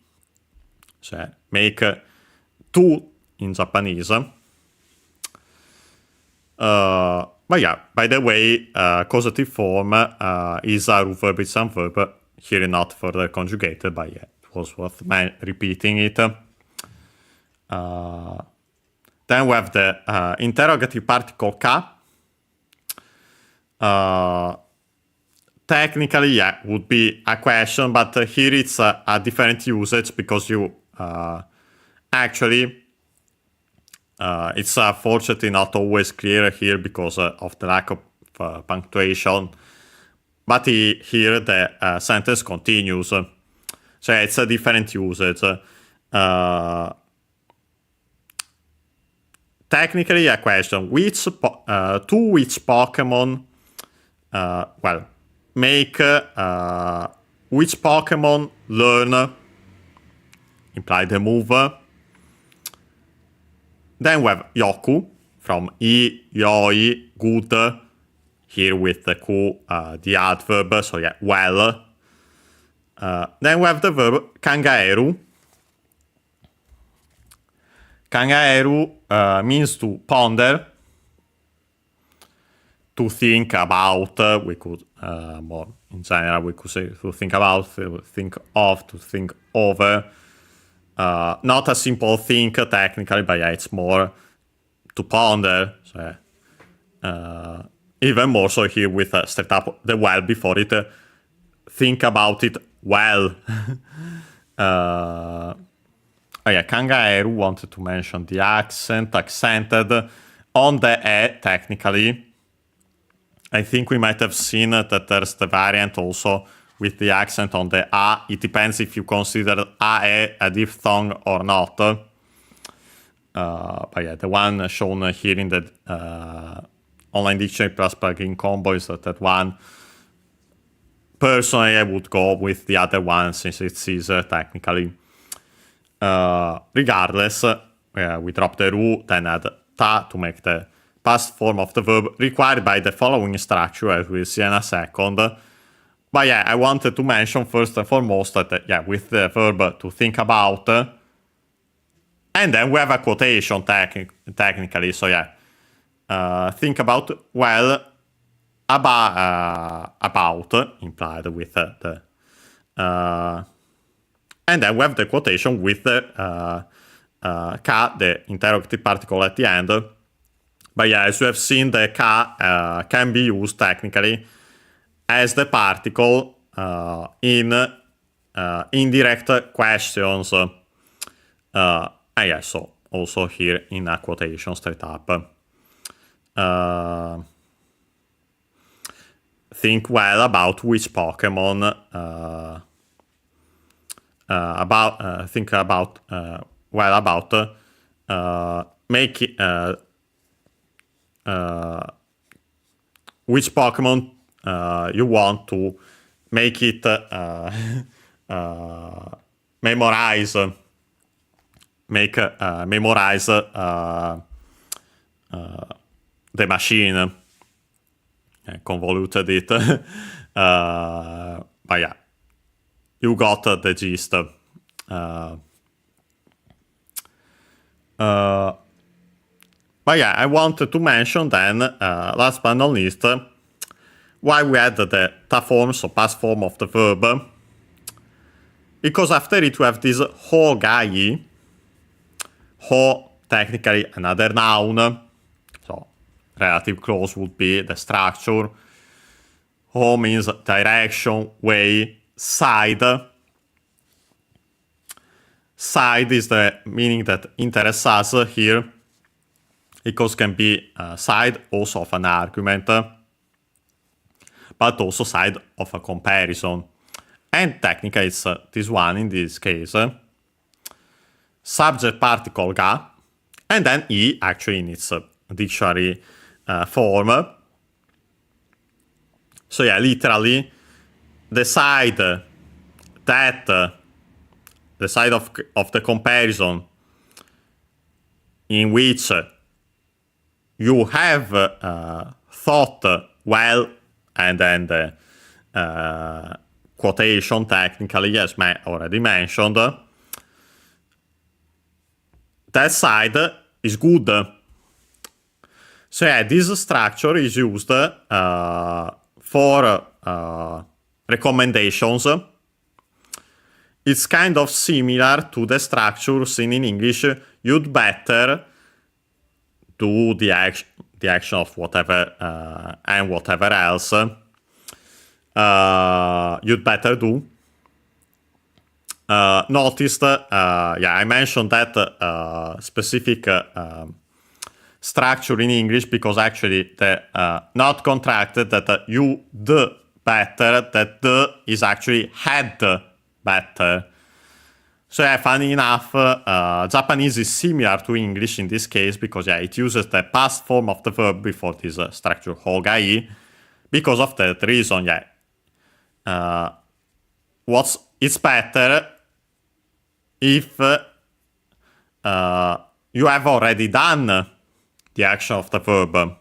so make tu in Japanese. But yeah, by the way, causative form is a root verb, it's some verb, here not further conjugated, but yeah, it was worth repeating it. Then we have the interrogative particle ka. Technically, yeah, would be a question, but here it's a different usage because you actually, it's fortunately not always clear here because of the lack of punctuation. But here the sentence continues. So it's a different usage. Technically, a question: to which Pokemon? Make which Pokemon learn? Imply the move. Then we have Yoku from Yoi, good. Here with the ku, the adverb, so yeah, well. Then we have the verb kangaeru. Kangaeru means to ponder, to think about. We could, more in general, we could say to think about, to think of, to think over. Not a simple think technically, but yeah, it's more to ponder. So, even more so here with straight up the well before it. Think about it well. Kangaeru wanted to mention the accent, accented on the e technically. I think we might have seen that there's the variant also with the accent on the a. It depends if you consider a diphthong or not. But yeah, the one shown here in the online dictionary plus plugin combo is that one. Personally, I would go with the other one since it's easier technically. Regardless, we drop the ru, then add ta to make the past form of the verb required by the following structure, as we'll see in a second. But yeah, I wanted to mention first and foremost that, with the verb to think about, and then we have a quotation technically, so yeah. Think about, well, about, implied with the... and then we have the quotation with the ka, the interrogative particle at the end. But yeah, as we have seen, the ka can be used technically as the particle in indirect questions. So also here in a quotation straight up. Think well about which Pokemon. Think about well about make which Pokemon you want to make it memorize. Memorize the machine. Convoluted it. But yeah, you got the gist. But yeah, I wanted to mention then, last but not least, why we add the ta form, so past form of the verb. Because after it we have this ho gai. Ho, technically another noun. So relative clause would be the structure. Ho means direction, way, side. Side is the meaning that interests us here. Because can be side also of an argument, but also side of a comparison. And technically it's this one in this case. Subject particle ga, and then e actually in its dictionary form. So yeah, literally the side that the side of the comparison in which you have thought well, and then the quotation technically, as I already mentioned. That side is good. So yeah, this structure is used for recommendations. It's kind of similar to the structure seen in English. You'd better do the action of whatever and whatever else you'd better do. Noticed, I mentioned that specific structure in English because actually the not contracted that you the better, that the is actually had better. So yeah, funny enough, Japanese is similar to English in this case because it uses the past form of the verb before this structure hogai. Because of that reason, it's better if you have already done the action of the verb.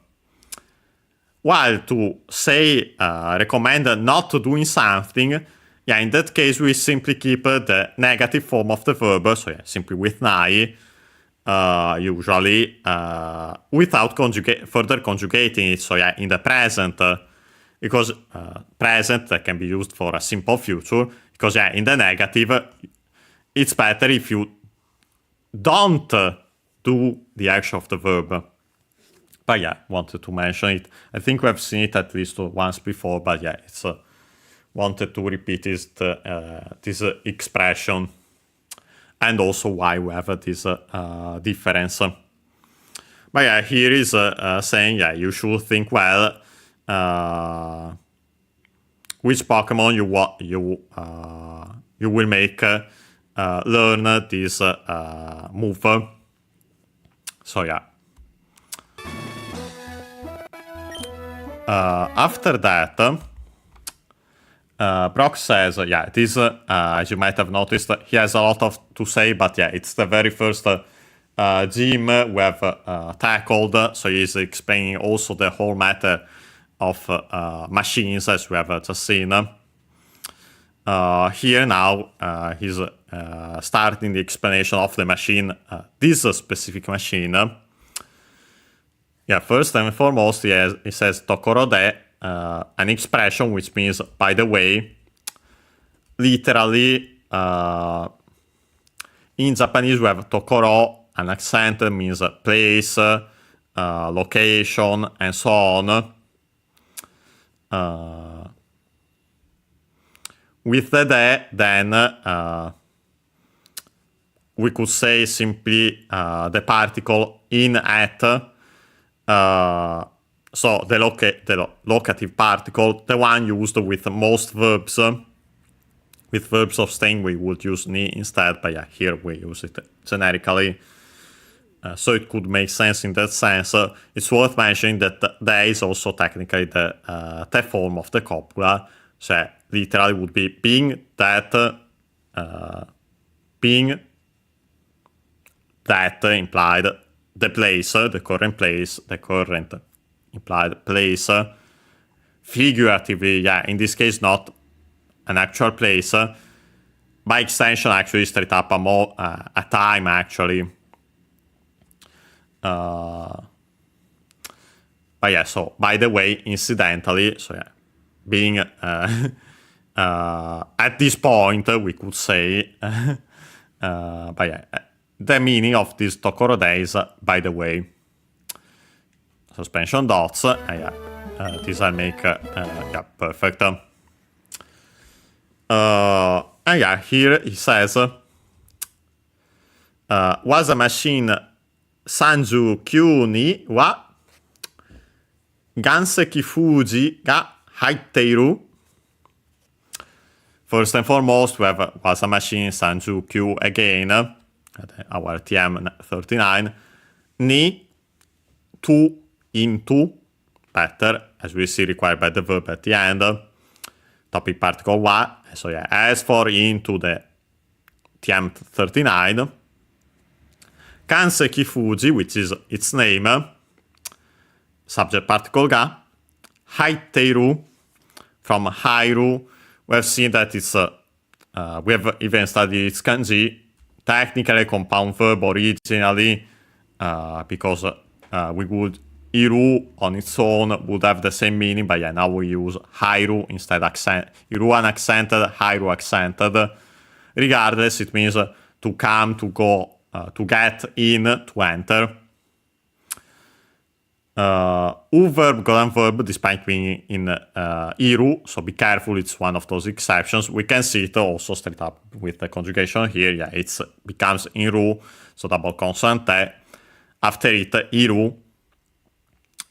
While to say recommend not doing something, in that case we simply keep the negative form of the verb, so simply with nai, usually without further conjugating it, so in the present, because present that can be used for a simple future, because in the negative it's better if you don't do the action of the verb. But wanted to mention it. I think we have seen it at least once before, but it's wanted to repeat this expression, and also why we have this difference. But here is saying you should think well which Pokemon you will make learn this move. So after that, Brock says, this, as you might have noticed, he has a lot to say, but it's the very first gym we have tackled, so he's explaining also the whole matter of machines, as we have just seen. Here now, he's starting the explanation of the machine, this specific machine. First and foremost, he says Tokoro de, an expression which means by the way. Literally, in Japanese we have Tokoro, an accent means place, location, and so on. With the de, then we could say simply the particle in at. So the locative particle, the one used with most verbs. With verbs of staying, we would use ni instead, but here we use it generically. So it could make sense in that sense. It's worth mentioning that there is also technically the te form of the copula. So literally would be being that implied the place, the current implied place. Figuratively, in this case not an actual place. By extension, actually straight up a time actually. But so by the way, incidentally, so being at this point, we could say, but the meaning of this Tokoro days, by the way, suspension dots, these I make, perfect. Here he says, was a machine 39 には岩石封じが入っている. First and foremost, we have was a machine 39 again, our TM39, ni, to, into, better, as we see required by the verb at the end, topic particle wa, so as for into the TM39, Kanseki Fuji, which is its name, subject particle ga, haiteiru. from Hairu, we have seen that it's we have even studied its kanji, technically a compound verb originally, because we would Iru on its own would have the same meaning, but yeah, now we use Hairu instead Iru unaccented, Hairu accented. Regardless, it means to come, to go, to get in, to enter. Verb, golden verb, despite being in Iru, so be careful, it's one of those exceptions. We can see it also straight up with the conjugation here. Yeah, it becomes Iru, so double consonant te. After it, Iru.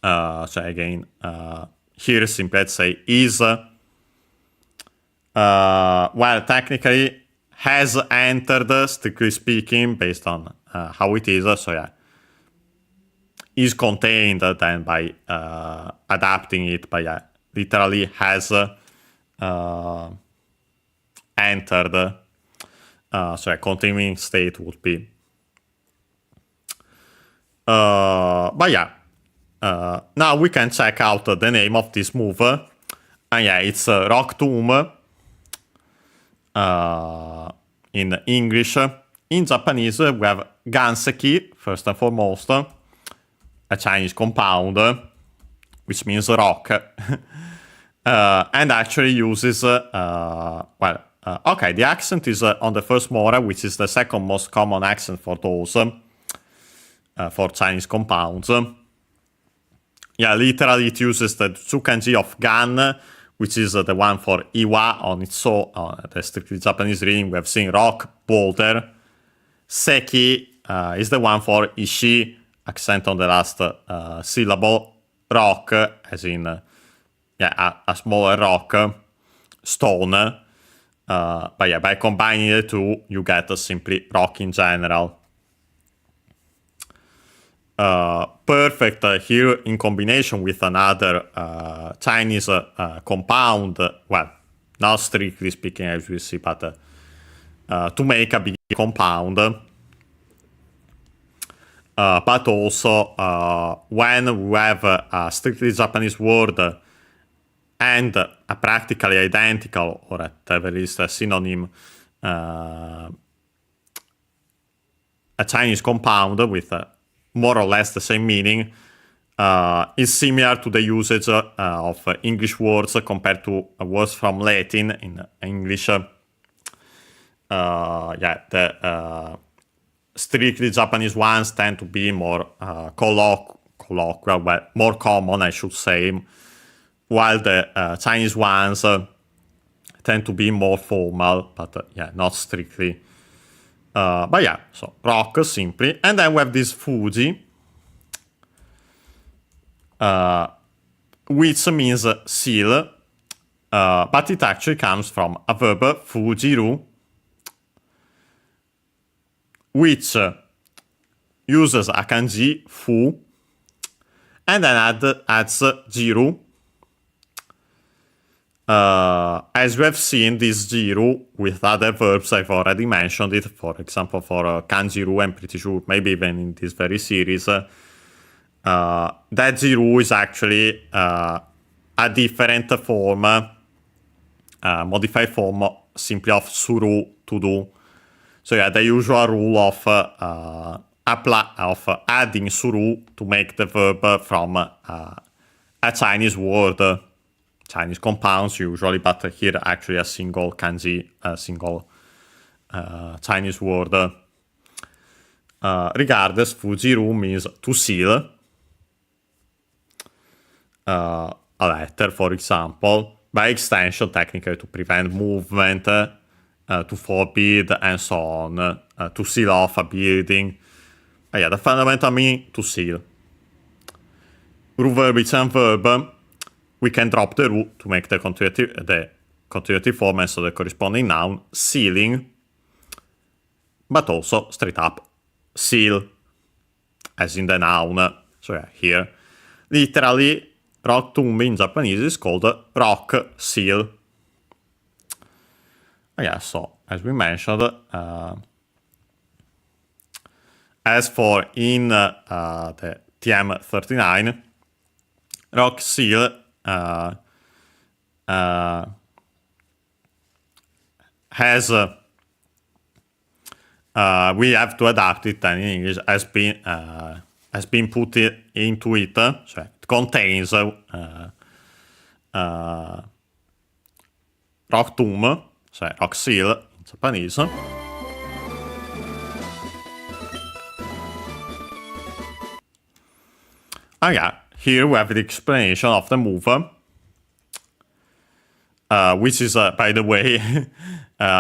So again, here simply let's say is, well, technically has entered, strictly speaking, based on how it is. So yeah, is contained then by adapting it, but yeah, literally has entered. So yeah, continuing state would be. But yeah. Now we can check out the name of this move. And yeah, it's Rock Tomb in English. In Japanese, we have Ganseki, first and foremost, a Chinese compound, which means rock. And actually uses, well, okay, the accent is on the first mora, which is the second most common accent for those, for Chinese compounds. Yeah, literally it uses the two kanji of gan, which is the one for iwa on its own, the strictly Japanese reading. We have seen rock, boulder. Seki is the one for ishi, accent on the last syllable. Rock, as in, yeah, a smaller rock, stone. But yeah, by combining the two, you get simply rock in general. Perfect here in combination with another Chinese compound, well, not strictly speaking as we see, but to make a big compound. But also when we have a strictly Japanese word and a practically identical, or at the very least a synonym, a Chinese compound with more or less the same meaning, is similar to the usage of English words compared to words from Latin in English. Yeah, the strictly Japanese ones tend to be more colloquial, well, more common, I should say, while the Chinese ones tend to be more formal, but yeah, not strictly. But yeah, so rock simply. And then we have this Fuji, which means seal, but it actually comes from a verb, fujiru, which uses a kanji, fu, and then adds jiru. As we have seen, this jiru with other verbs, I've already mentioned it, for example, for kanjiru, I'm pretty sure, maybe even in this very series, that jiru is actually a different form, modified form simply of suru, to do. So yeah, the usual rule of adding suru to make the verb from a Chinese word. Chinese compounds usually, but here actually a single kanji, a single Chinese word. Regardless, fujiru means to seal a letter, for example, by extension, technically to prevent movement, to forbid, and so on, to seal off a building. Yeah, the fundamental meaning, to seal. Ru verb is a verb. We can drop the ru to make the continuative form, and so the corresponding noun, sealing, but also straight up seal, as in the noun. So yeah, here, literally, rock tomb in Japanese is called rock seal. Yeah, so as we mentioned, as for in the TM39, rock seal has we have to adapt it, and in English has been put into it, cioè it contains rock tomb, cioè rock seal in Japanese. And yeah, here we have the explanation of the move, which is, by the way,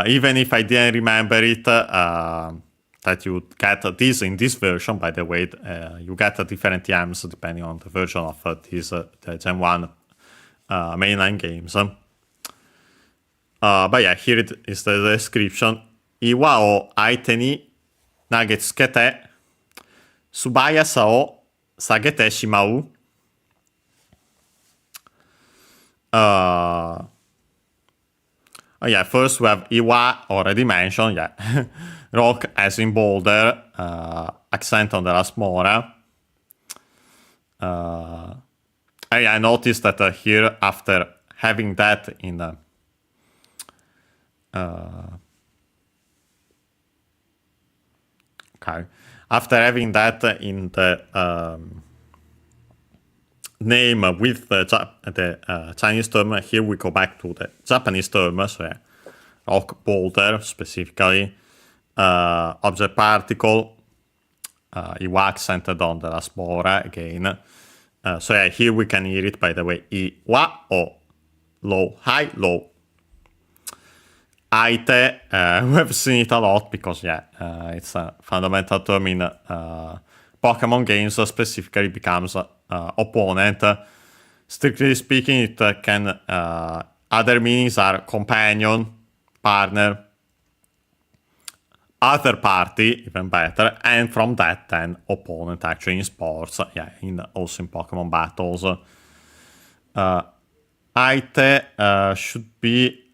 even if I didn't remember it, that you get this in this version, by the way, you get different TMs depending on the version of these the Gen 1 mainline games. But yeah, here it is the description. Iwa o aite ni nagetsukete subayasa o sagete shimau. Yeah, first we have Iwa, already mentioned, yeah. Rock as in boulder, accent on the last mora. I noticed that here, after having that in the after having that in the name with the Chinese term, here we go back to the Japanese term, so rock boulder specifically, object particle, Iwa accented on the last mora again. So yeah, here we can hear it, by the way, Iwa o low, high, low. Aite, we have seen it a lot because yeah, it's a fundamental term in Pokemon games, specifically becomes opponent. Strictly speaking, it can other meanings are companion, partner, other party, even better, and from that then opponent actually in sports, yeah, also in Pokemon battles. Aite should be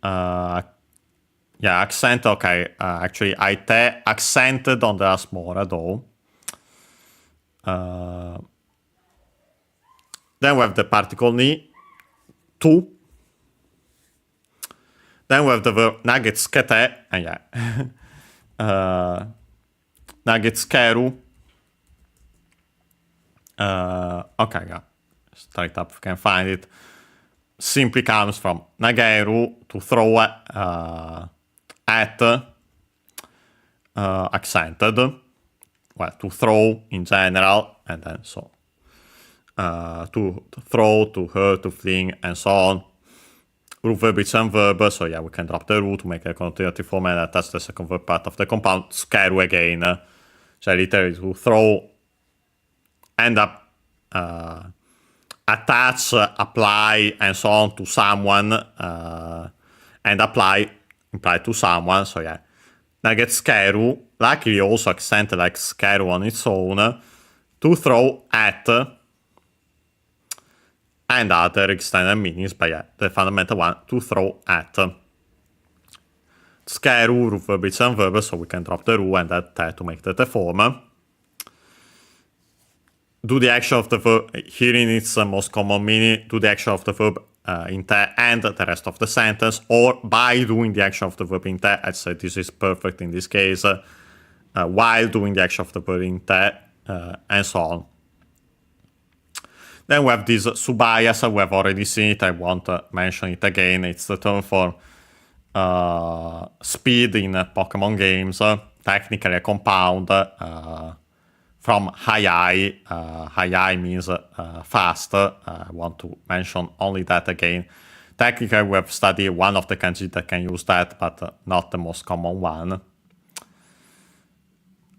yeah, accent, okay, actually aite accented on the last mora though. Then we have the particle ni, tu. Then we have the verb nagetsukete, and yeah. Nagetsukeru. Okay, yeah. Straight up, if you can find it. Simply comes from nageru, to throw at, accented. Well, to throw in general, and then so. To throw, to hurt, to fling, and so on. Root verb is some verb, so yeah, we can drop the root to make a continuative form, and attach the second verb part of the compound. Scaru again. So literally to throw, end up, attach, apply, and so on to someone, and apply to someone. So yeah, Nagetsukeru, luckily also accented like scaru on its own, to throw at, and other extended meanings, but yeah, the fundamental one, to throw at. Scaru, root verb is some verb, so we can drop the ru and that to make the form. Do the action of the verb, here in its most common meaning, do the action of the verb in te and the rest of the sentence, or by doing the action of the verb in te. I'd say this is perfect in this case, while doing the action of the verb in te, and so on. Then we have this subayasa, we have already seen it, I won't mention it again. It's the term for speed in Pokemon games, technically a compound from high. High means fast. I want to mention only that again. Technically, we have studied one of the kanji that can use that, but not the most common one.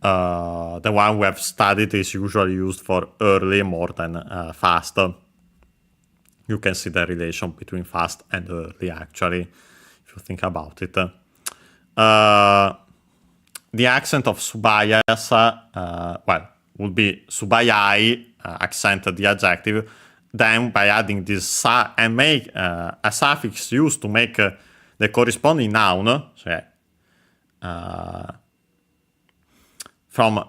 The one we have studied is usually used for early more than fast. You can see the relation between fast and early, actually, if you think about it. The accent of subayasa, well, would be subayai, accented the adjective, then by adding this sa and make a suffix used to make the corresponding noun, so from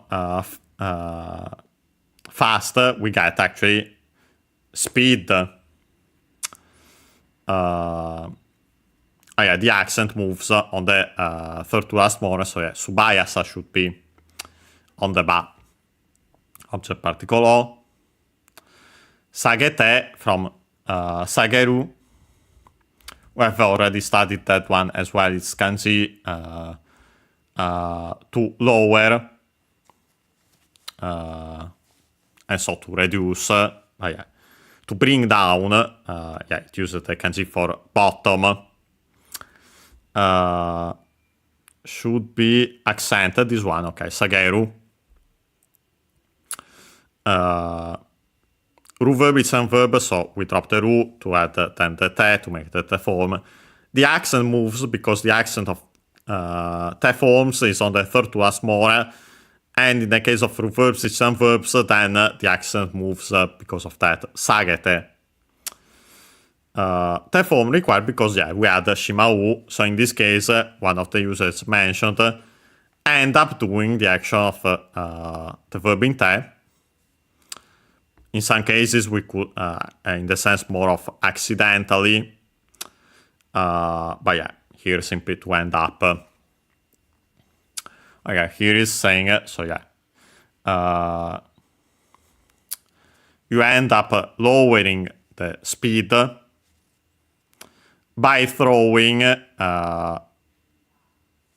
fast we get actually speed. the accent moves on the third to last more, so yeah, Subayasa should be on the ba. Object particle O. Sagete from Sageru. We have already studied that one as well. It's kanji to lower, and so to reduce, to bring down. It uses the kanji for bottom. Should be accented, this one, okay, Sageru. Ru verb is some verb, so we drop the ru to add then the te to make the te form. The accent moves because the accent of te forms is on the third to last more, and in the case of ru verbs, it's some verbs, then the accent moves because of that. Sagete. Te form required because, yeah, we had shimau, so in this case, one of the users mentioned end up doing the action of the verb in te. In some cases, we could, in the sense more of accidentally, but yeah, here simply to end up. Okay, here is saying, so yeah, you end up lowering the speed by throwing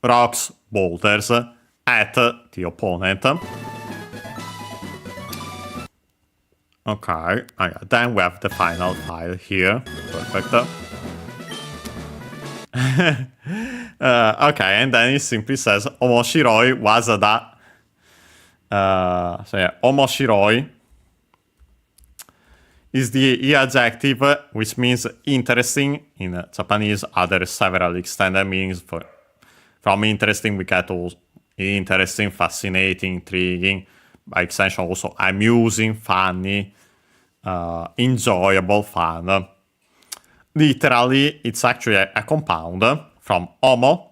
rocks, boulders at the opponent. Okay, then we have the final file here. Perfect. Okay, and then it simply says Omoshiroi wazada. So yeah, Omoshiroi is the E adjective, which means interesting. In Japanese, there are several extended meanings. From interesting, we get all interesting, fascinating, intriguing. By extension, also amusing, funny, enjoyable, fun. Literally, it's actually a compound from homo,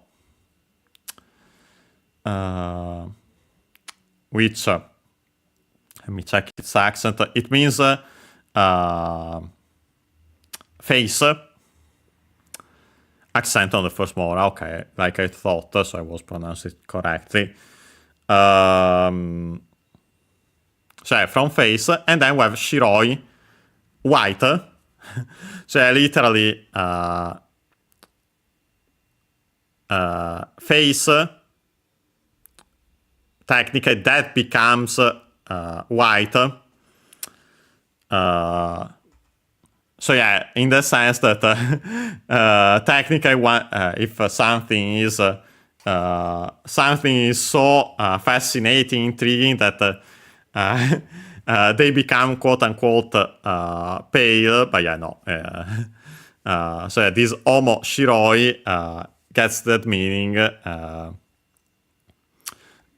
which, let me check its accent, it means face, accent on the first more, okay, like I thought, so I was pronouncing it correctly. So yeah, from face, and then we have shiroi, white. So yeah, literally face, technically that becomes white. So yeah, in the sense that technically, if something is so fascinating, intriguing that they become quote unquote pale, but yeah, no. So yeah, this homo shiroi gets that meaning,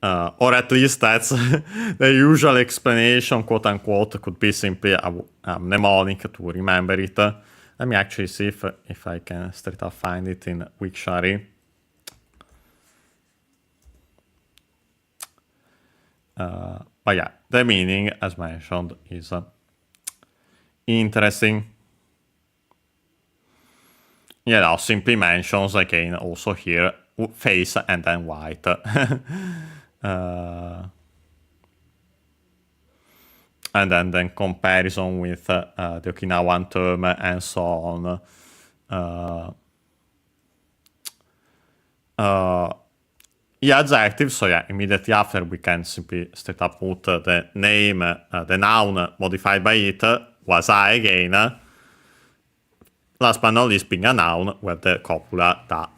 or at least that's the usual explanation, quote unquote, could be simply a mnemonic to remember it. Let me actually see if I can straight up find it in Wiktionary. But yeah, the meaning, as mentioned, is interesting. Yeah, simply mentions again also here face and then white. And then comparison with the Okinawan term and so on. The adjective, so yeah, immediately after we can simply straight up put the name, the noun modified by it, wasa again. Last but not least, being a noun with the copula da.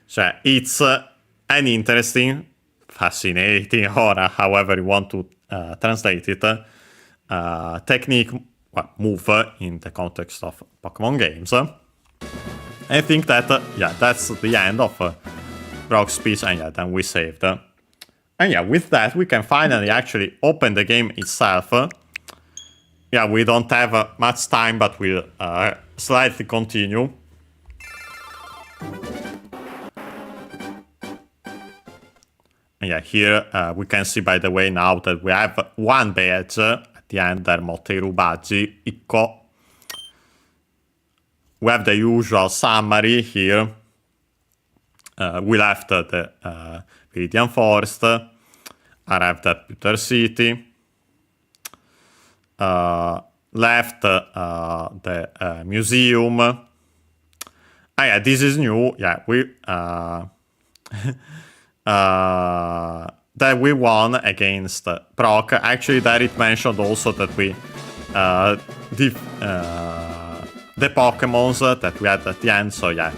So yeah, it's an interesting, fascinating, or however you want to translate it, technique, move in the context of Pokemon games. I think that, yeah, that's the end of Brock's speech, and yeah, then we saved. And yeah, with that, we can finally actually open the game itself. Yeah, we don't have much time, but we'll slightly continue. And yeah, here we can see, by the way, now that we have one badge at the end there, Moteru Baji Ikko. we have the usual summary here. We left the Viridian Forest, arrived at Pewter City, left the museum. Yeah, this is new. Yeah, we that we won against Brock. Actually, there it mentioned also that we the Pokémons that we had at the end. So yeah,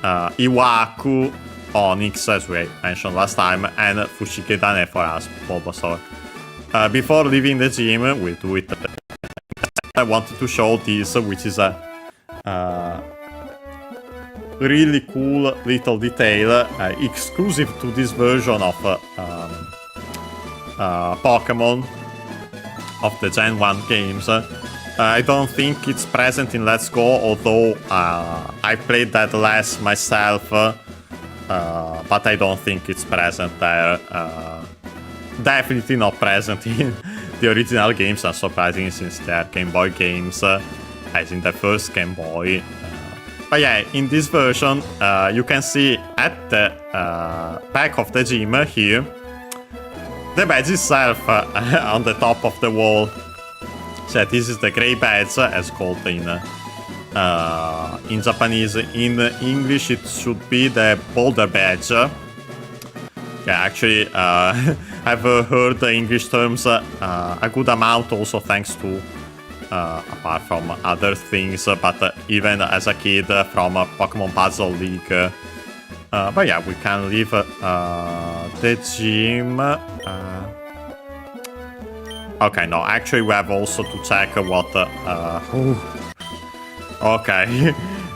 Iwaku, Onyx, as we mentioned last time, and Fushigedane for us, Bulbasaur. Before leaving the gym, we do it. I wanted to show this, which is a really cool little detail exclusive to this version of Pokemon of the Gen 1 games. I don't think it's present in Let's Go, although I played that less myself, but I don't think it's present there. Definitely not present in the original games, unsurprisingly, since they are Game Boy games, as in the first Game Boy. But yeah, in this version, you can see at the back of the gym here, the badge itself on the top of the wall. So this is the grey badge, as called in Japanese. In English, it should be the boulder badge. Yeah, actually, I've heard the English terms a good amount, also thanks to apart from other things, but even as a kid from Pokemon Puzzle League. But yeah, we can leave the gym. Okay, no, actually we have also to check what... Okay,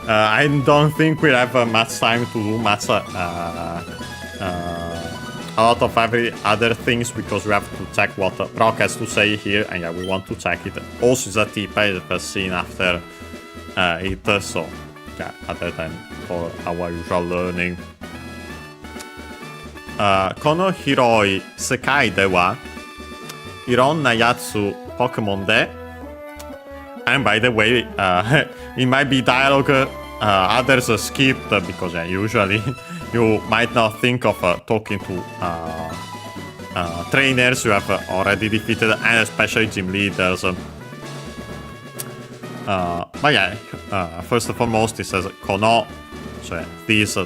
I don't think we have much time to do much... a lot of every other things, because we have to check what Brock has to say here, and yeah, we want to check it. Also, it's a tip I've seen after it, so yeah, other than for our usual learning. この広い世界ではいろんなやつポケモンで And by the way, it might be dialogue others skipped, because usually you might not think of talking to trainers you have already defeated, and especially gym leaders. But yeah, first and foremost, it says kono, so these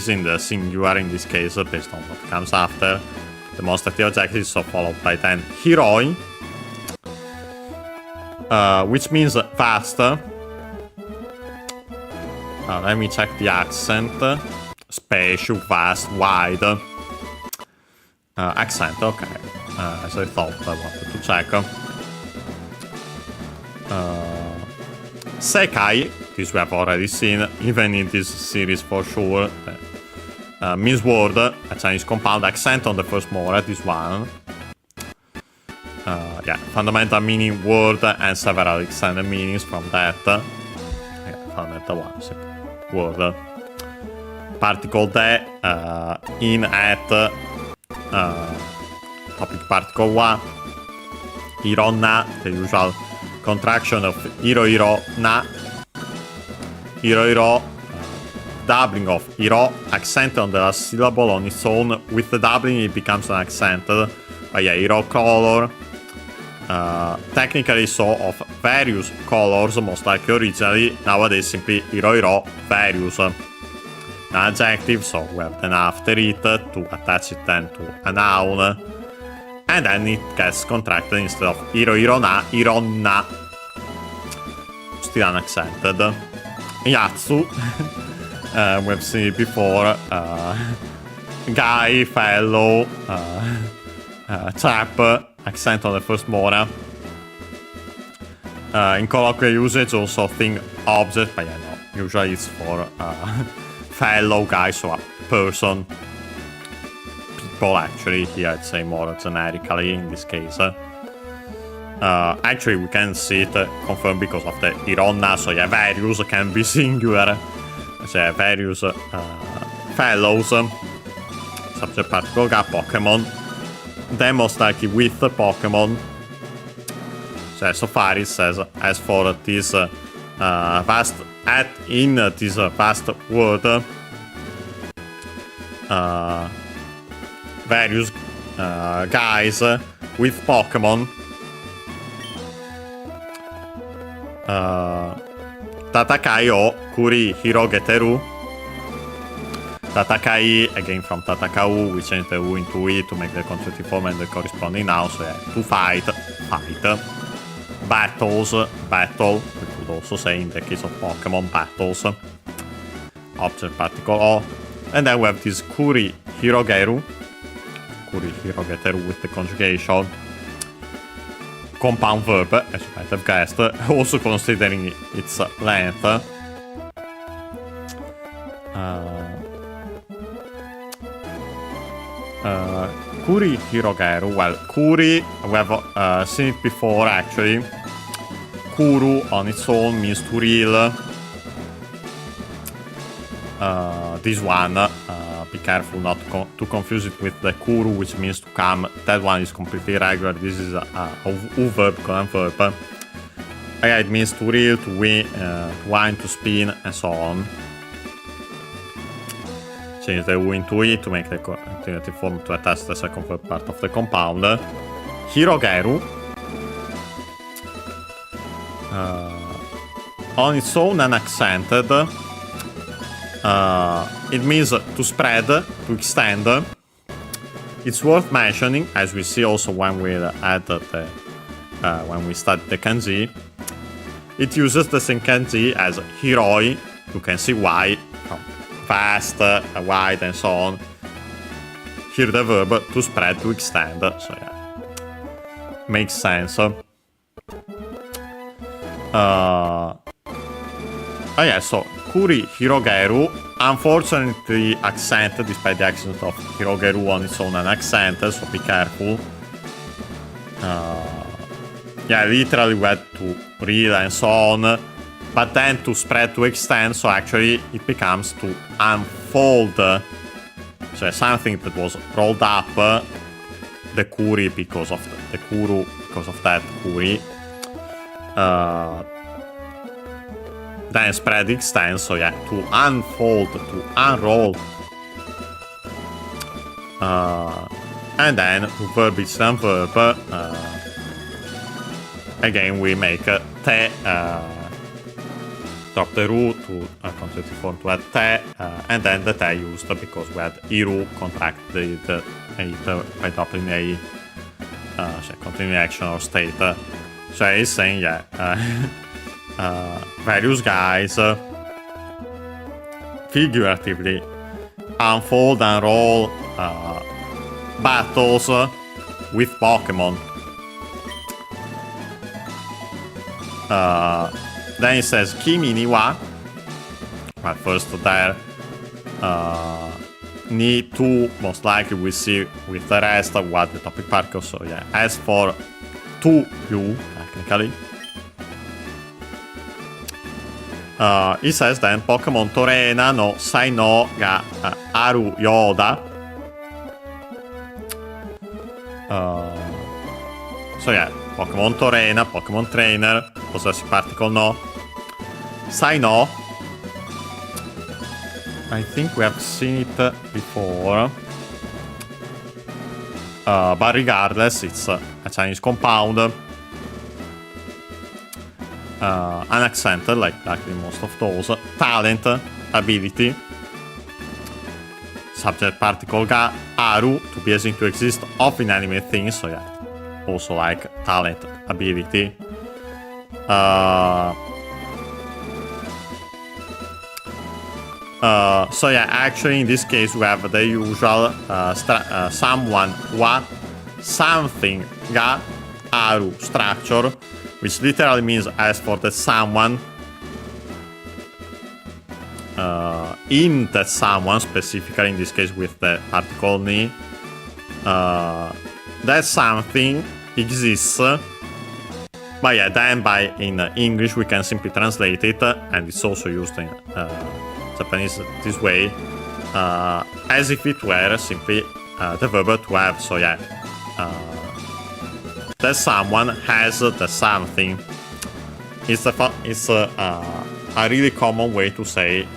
in the singular in this case, based on what comes after. Demonstrate the objectives, so followed by then hiroi, which means faster. Let me check the accent. Spatial, vast, wide. Accent, okay. As I thought, I wanted to check. Sekai, this we have already seen, even in this series for sure. Means word, a Chinese compound. Accent on the first more, this one. Yeah, fundamental meaning word and several extended meanings from that. Yeah, fundamental one, simple. Word. Particle de, in, at, topic particle wa, ironna, the usual contraction of iro na, iro, doubling of iro, accent on the last syllable on its own. With the doubling it becomes an accent. But yeah, iro color, technically so of various colors, most likely originally, nowadays simply iro various. An adjective, so we have then after it to attach it then to a noun, and then it gets contracted instead of na, ironna, still unaccented. Yatsu, we've seen it before, guy, fellow, chap, accent on the first mora. In colloquial usage, also thing, object, but yeah, no, usually it's for fellow guy, so a person, people actually, here I'd say more generically in this case. Actually we can see it confirmed because of the ironna, so yeah, various can be singular, so yeah, various fellows, subject particle, got Pokemon, then most likely with the Pokemon, So, so far it says, as for this vast in this vast world, various guys with Pokemon 戦いを繰り広げてる。戦い again from 戦う we change the U into E to make the contracting form and the corresponding noun, so yeah, to fight, battles, battle, we could also say in the case of Pokemon, battles, object particle O, and then we have this kuri hirogeru with the conjugation, compound verb, as you might have guessed, also considering its length. Kuri hirogeru, well, kuri, we have seen it before actually. Kuru on its own means to reel. This one, be careful not to confuse it with the kuru, which means to come. That one is completely irregular. This is a U verb, command verb. Yeah, it means to reel, to wind, to spin, and so on. Change the U into E to make the continuative form to attach the second verb part of the compound. Hirogeru. On its own unaccented. It means to spread, to extend. It's worth mentioning, as we see also when we add when we study the kanji. It uses the same kanji as hiroi. You can see why. Fast, wide, and so on. Here the verb to spread, to extend. So yeah, makes sense. Oh yeah, so kuri hirogeru, unfortunately accented, despite the accent of hirogeru on its own unaccented, so be careful. Yeah, literally we had to read and so on, but then to spread, to extend, so actually it becomes to unfold. So something that was rolled up, the kuri because of the kuru, because of that kuri. Then spread, extend, so yeah, to unfold, to unroll. And then to verb is then verb. Again, we make te, drop the ru to contracted form to add te, and then the te used because we had iru contracted by dropping a continuing action or state. So it's saying, yeah, various guys figuratively unfold and roll battles with Pokemon. Then it says Kimi ni wa. Well, first there, ni to most likely we see with the rest of what the topic part goes. So yeah, as for to you technically. It says then Pokemon Torena no Sai no ga Aru Yoda. So yeah, Pokemon Torena, Pokemon Trainer, possessive particle no. Sai no. I think we have seen it before. But regardless, it's a Chinese compound. Unaccented, like most of those. Talent, ability. Subject particle ga aru, to be assumed to exist of inanimate things, so yeah. Also like talent, ability. So yeah, actually in this case we have the usual someone, what, something ga aru structure, which literally means as for the someone, in the someone specifically, in this case with the particle ni, that something exists. But yeah, then in English we can simply translate it, and it's also used in Japanese this way, as if it were simply the verb to have. So yeah, that someone has the something. It's a really common way to say,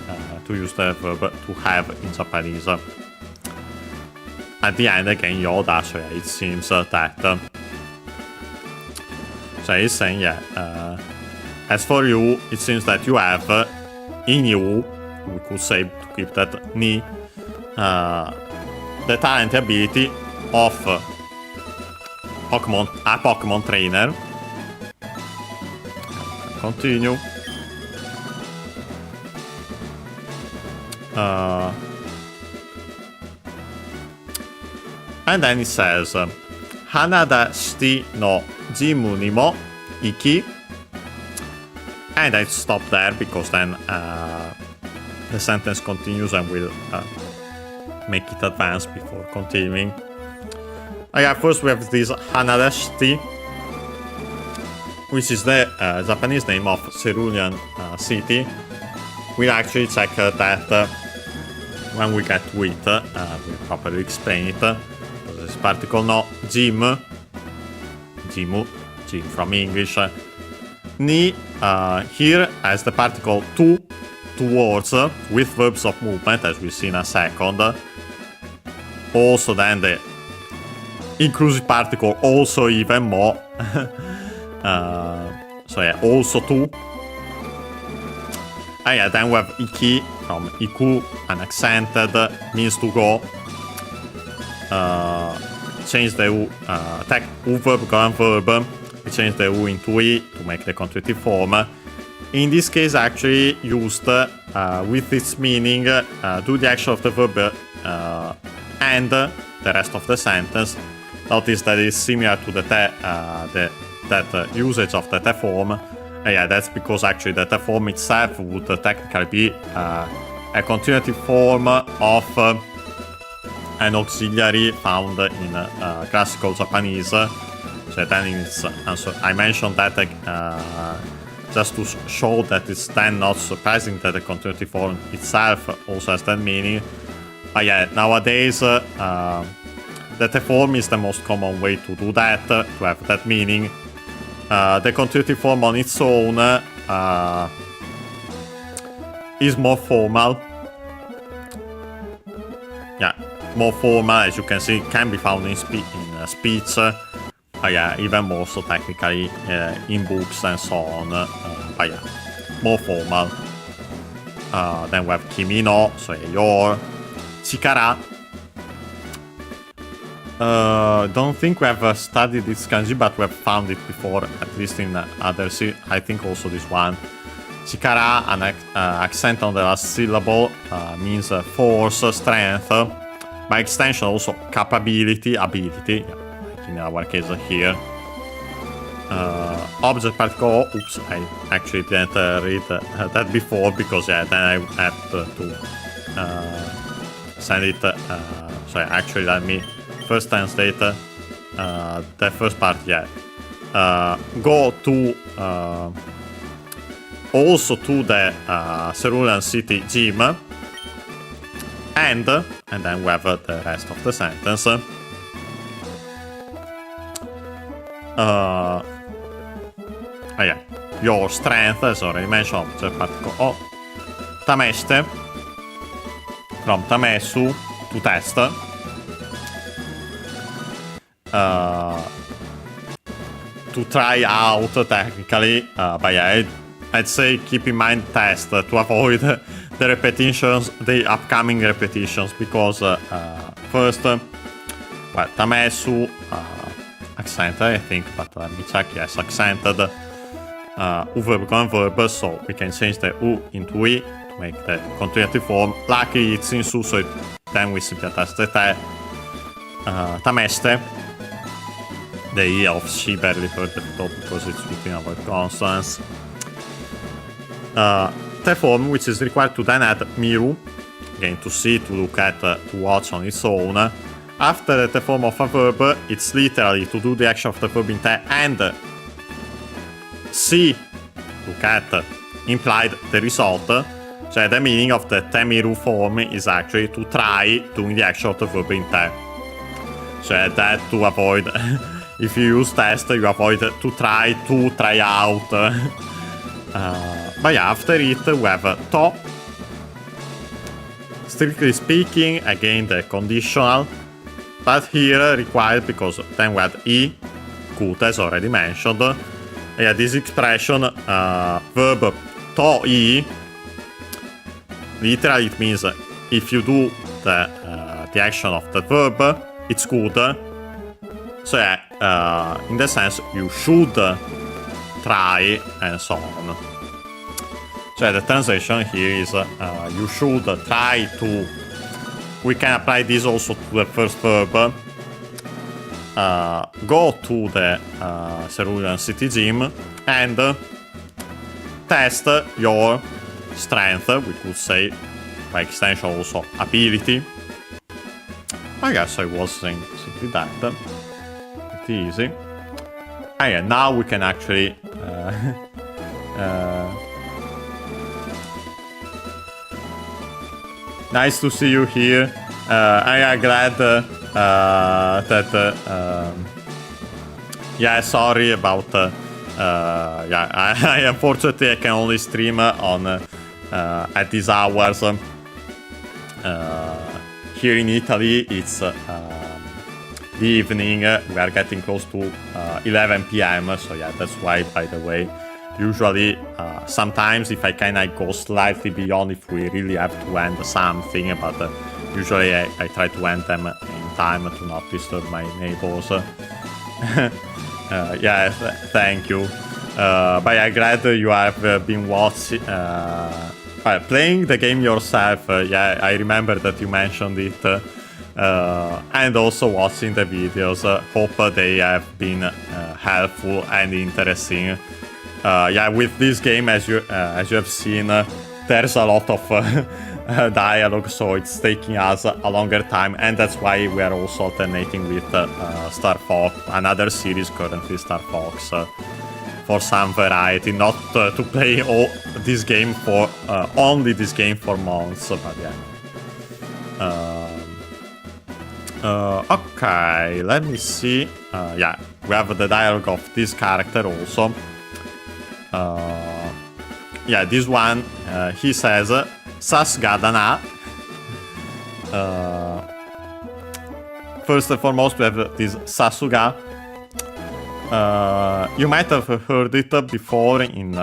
to use the verb to have in Japanese. At the end, again, Yoda, so it seems that. So he's saying, as for you, it seems that you have in you, we could say to keep that ni, the talent ability of a Pokemon trainer. Continue. And then it says, Hanada shiti no jimu ni mo iki. And I stop there because then the sentence continues and we'll make it advance before continuing. First we have this Hanada shiti, which is the Japanese name of Cerulean City. We'll actually check that when we get to it. We'll properly explain it. This particle no jimu, jim from English. Ni here as the particle to, towards, with verbs of movement, as we'll see in a second. Also then the inclusive particle also even more. Also to. Then we have iki from iku, an accented, means to go. Change the u, u verb, go verb. We change the u into i to make the contractive form. In this case, actually used with its meaning, do the action of the verb and the rest of the sentence. Notice that it's similar to that usage of the te form. That's because actually the te form itself would technically be a continuative form of an auxiliary found in classical Japanese. So then it's, I mentioned that just to show that it's then not surprising that the continuative form itself also has that meaning. Nowadays the te form is the most common way to do that, to have that meaning. The continuative form on its own is more formal. More formal, as you can see, can be found in speech. Even more so technically in books and so on. More formal. Then we have kimi no, so your. Chikara. Don't think we have studied this kanji, but we have found it before, at least in others. I think also this one. Chikara, an accent on the last syllable, means force, strength. By extension, also capability, ability, like in our case here. Object particle, oops, I actually didn't read that before because then I have to send it. Sorry, actually, let me first translate the first part. Go to also to the Cerulean City Gym, and then we have the rest of the sentence. Your strength, as already mentioned, object particle o. Tameshite, from tamesu, to test. To try out, technically, but I'd say keep in mind test to avoid the repetitions, the upcoming repetitions, because first, tamesu, accented, I think, but let me check, yes, accented, u verb con verb, so we can change the u into i to make the continuative form. Luckily it's in su, so then we simply attach the te. Tameste, the e of she barely heard the top because it's between our consonants. The form, which is required to then add miru, again to see, to look at, to watch on its own. After the form of a verb, it's literally to do the action of the verb in te and see, look at, implied the result. So the meaning of the te miru form is actually to try doing the action of the verb in te. So that to avoid if you use test, you avoid to try out. But yeah, after it, we have to. Strictly speaking, again the conditional, but here required because then we had e, kut as already mentioned. Yeah, this expression, verb to e, literally it means if you do the action of the verb, it's good. So yeah, in the sense you should try and so on. So the translation here is you should try to. We can apply this also to the first verb. Go to the Cerulean City Gym and test your strength, we could say, by extension also ability. I guess I was saying simply that. Pretty easy. And yeah, now we can actually nice to see you here. I am glad that yeah, sorry about yeah, I unfortunately I can only stream on at these hours. Here in Italy it's the evening. We are getting close to 11 p.m. So yeah, that's why, by the way, usually sometimes if I can I go slightly beyond if we really have to end something, but usually I try to end them in time to not disturb my neighbors. Yeah, thank you. But I'm glad you have been watching, playing the game yourself. Yeah, I remember that you mentioned it. And also watching the videos. Hope they have been helpful and interesting. Yeah, with this game, as you have seen, there's a lot of dialogue, so it's taking us a longer time, and that's why we are also alternating with Star Fox, another series currently, Star Fox, for some variety, not to play this game for only this game for months, but yeah. Okay, let me see. Yeah, we have the dialogue of this character also. Yeah, this one, he says, Sasuga dana. First and foremost, we have this Sasuga. You might have heard it before in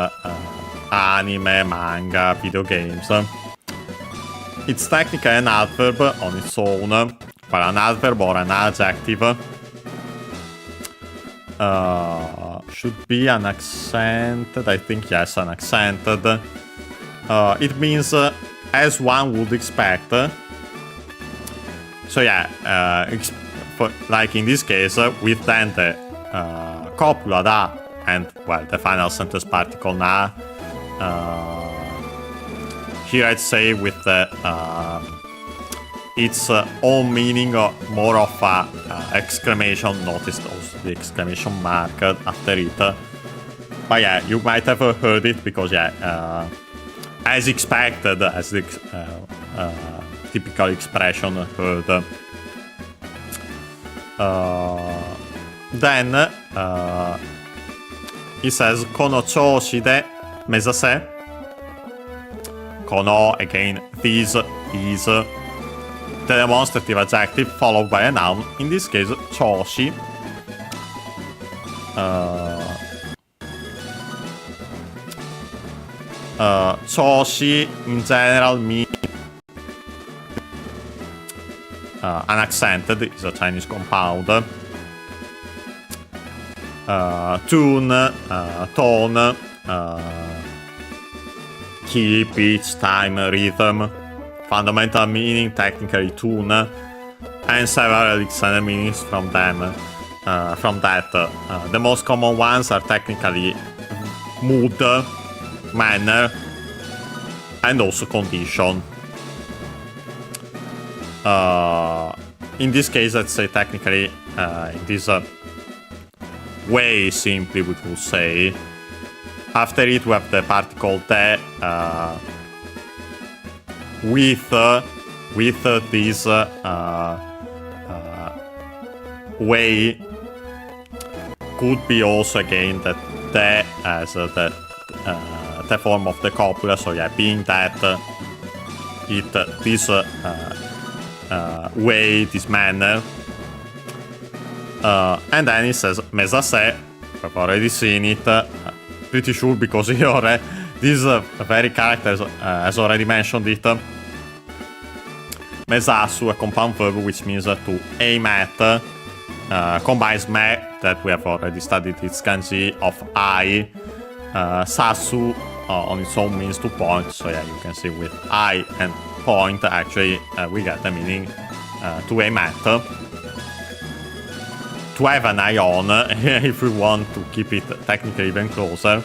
anime, manga, video games. It's technically an adverb on its own, but an adverb or an adjective. Should be an accented, I think, yes, an accented. It means as one would expect. So yeah, like in this case, with then the copula da and, well, the final sentence particle na. Here I'd say with the its own meaning, more of a exclamation. Notice also the exclamation mark after it. But yeah, you might have heard it because, yeah, as expected, as the typical expression heard. Then he says, Kono choushi de mezase. Kono, again, this is the demonstrative adjective followed by a noun, in this case, choushi. Choushi in general means unaccented, is a Chinese compound. Tune, tone, key, pitch, time, rhythm. Fundamental meaning, technically tune, and several extended meanings from them. From that, the most common ones are technically mood, manner, and also condition. In this case, let's say technically, in this way, simply we could say. After it, we have the particle de with this way. could be also again that the as the form of the copula, so yeah, being that it this way, this manner. And then it says mesa se. I've already seen it. Pretty sure because here this very character has already mentioned it. Mesasu, a compound verb which means to aim at. Combines me, that we have already studied its kanji of I. Sasu on its own means to point, so yeah, you can see with I and point actually we get the meaning to aim at. To have an eye on, if we want to keep it technically even closer,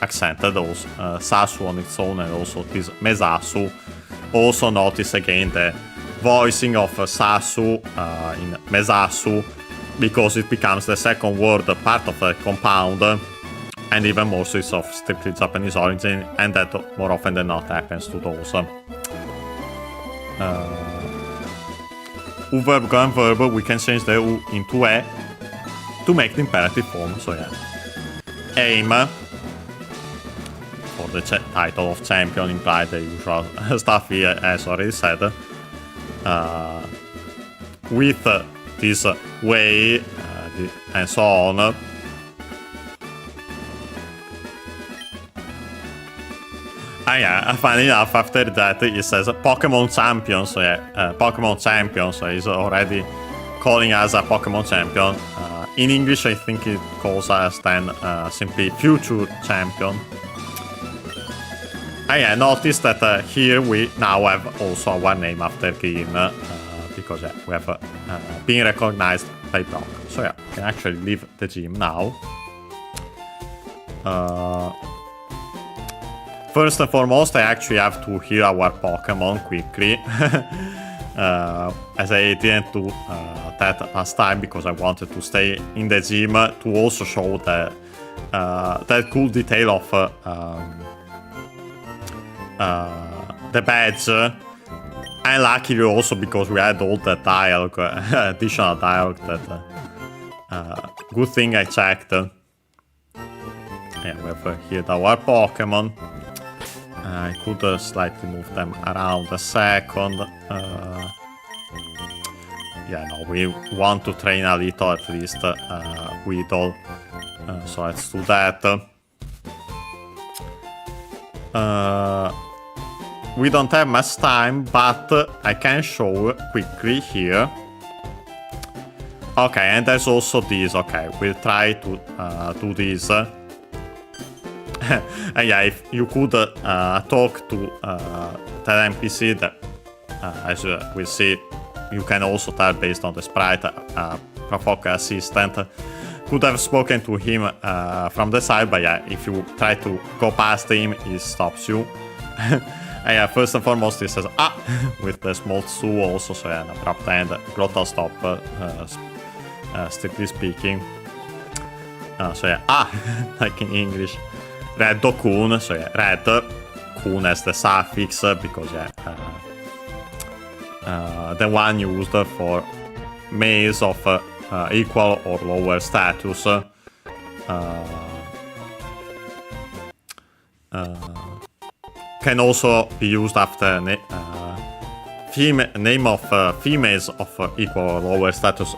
accented also, Sasu on its own, and also this Mesasu. Also notice again the voicing of Sasu in Mesasu, because it becomes the second word part of the compound, and even more so it's of strictly Japanese origin, and that more often than not happens to those. U verb, and verb, we can change the U into E to make the imperative form, so yeah. Aim, for the title of champion, implied the usual stuff here, as already said. With this way and so on. Yeah, funny enough, after that it says Pokemon champion, so yeah, Pokemon champion, so he's already calling us a Pokemon champion. In English, I think it calls us then simply future champion. Yeah, notice that here we now have also our name after game, because yeah, we have been recognized by Brock. So yeah, we can actually leave the gym now. First and foremost, I actually have to heal our Pokemon quickly. As I didn't do that last time because I wanted to stay in the gym to also show the that cool detail of the badge. And luckily also because we had all the dialogue, additional dialogue that good thing I checked. Yeah, we have healed our Pokemon. I could slightly move them around a second. Yeah, no, we want to train a little at least Weedle. So let's do that. We don't have much time, but I can show quickly here. Okay, and there's also this. Okay, we'll try to do this. Yeah, if you could talk to the NPC, that as we see, you can also tell based on the sprite, Provoke Assistant could have spoken to him from the side, but yeah, if you try to go past him, he stops you. Yeah, first and foremost, he says ah with the small su also, so yeah, an abrupt end, glottal stop, strictly speaking. So yeah, ah, like in English. Reddo-kun, so yeah, red, kun as the suffix, because yeah, the one used for males of equal or lower status. Can also be used after name of females of equal or lower status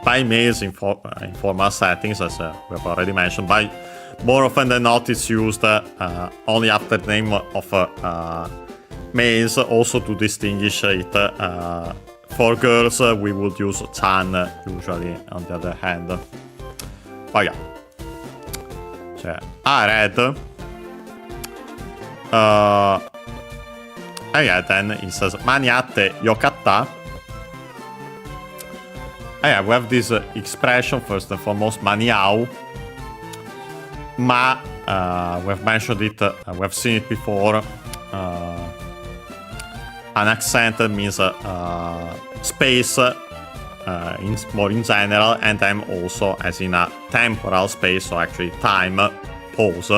by males in formal settings, as we have already mentioned. By more often than not, it's used only after the name of males, also to distinguish it. For girls, we would use Chan usually, on the other hand. Oh yeah. So, red. Yeah, then it says Maniatte Yokatta. Yeah, we have this expression, first and foremost, Maniao. Ma, we have mentioned it, we have seen it before. An accent means space, more in general, and then also as in a temporal space, so actually time, pause,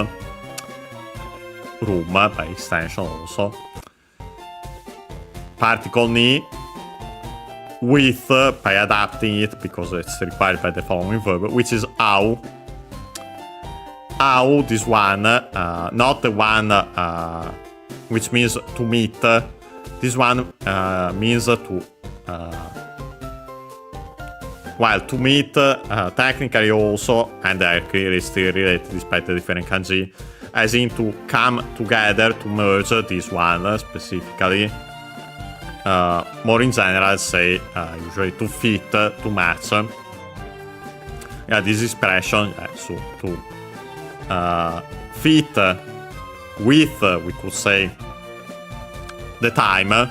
room by extension also. Particle ni, with by adapting it because it's required by the following verb, which is au. how this one, not the one which means to meet. This one means to to meet technically also, and they're clearly still related despite the different kanji, as in to come together, to merge this one specifically. More in general, say usually to fit, to match. Yeah, this expression, so to fit with, we could say, the time.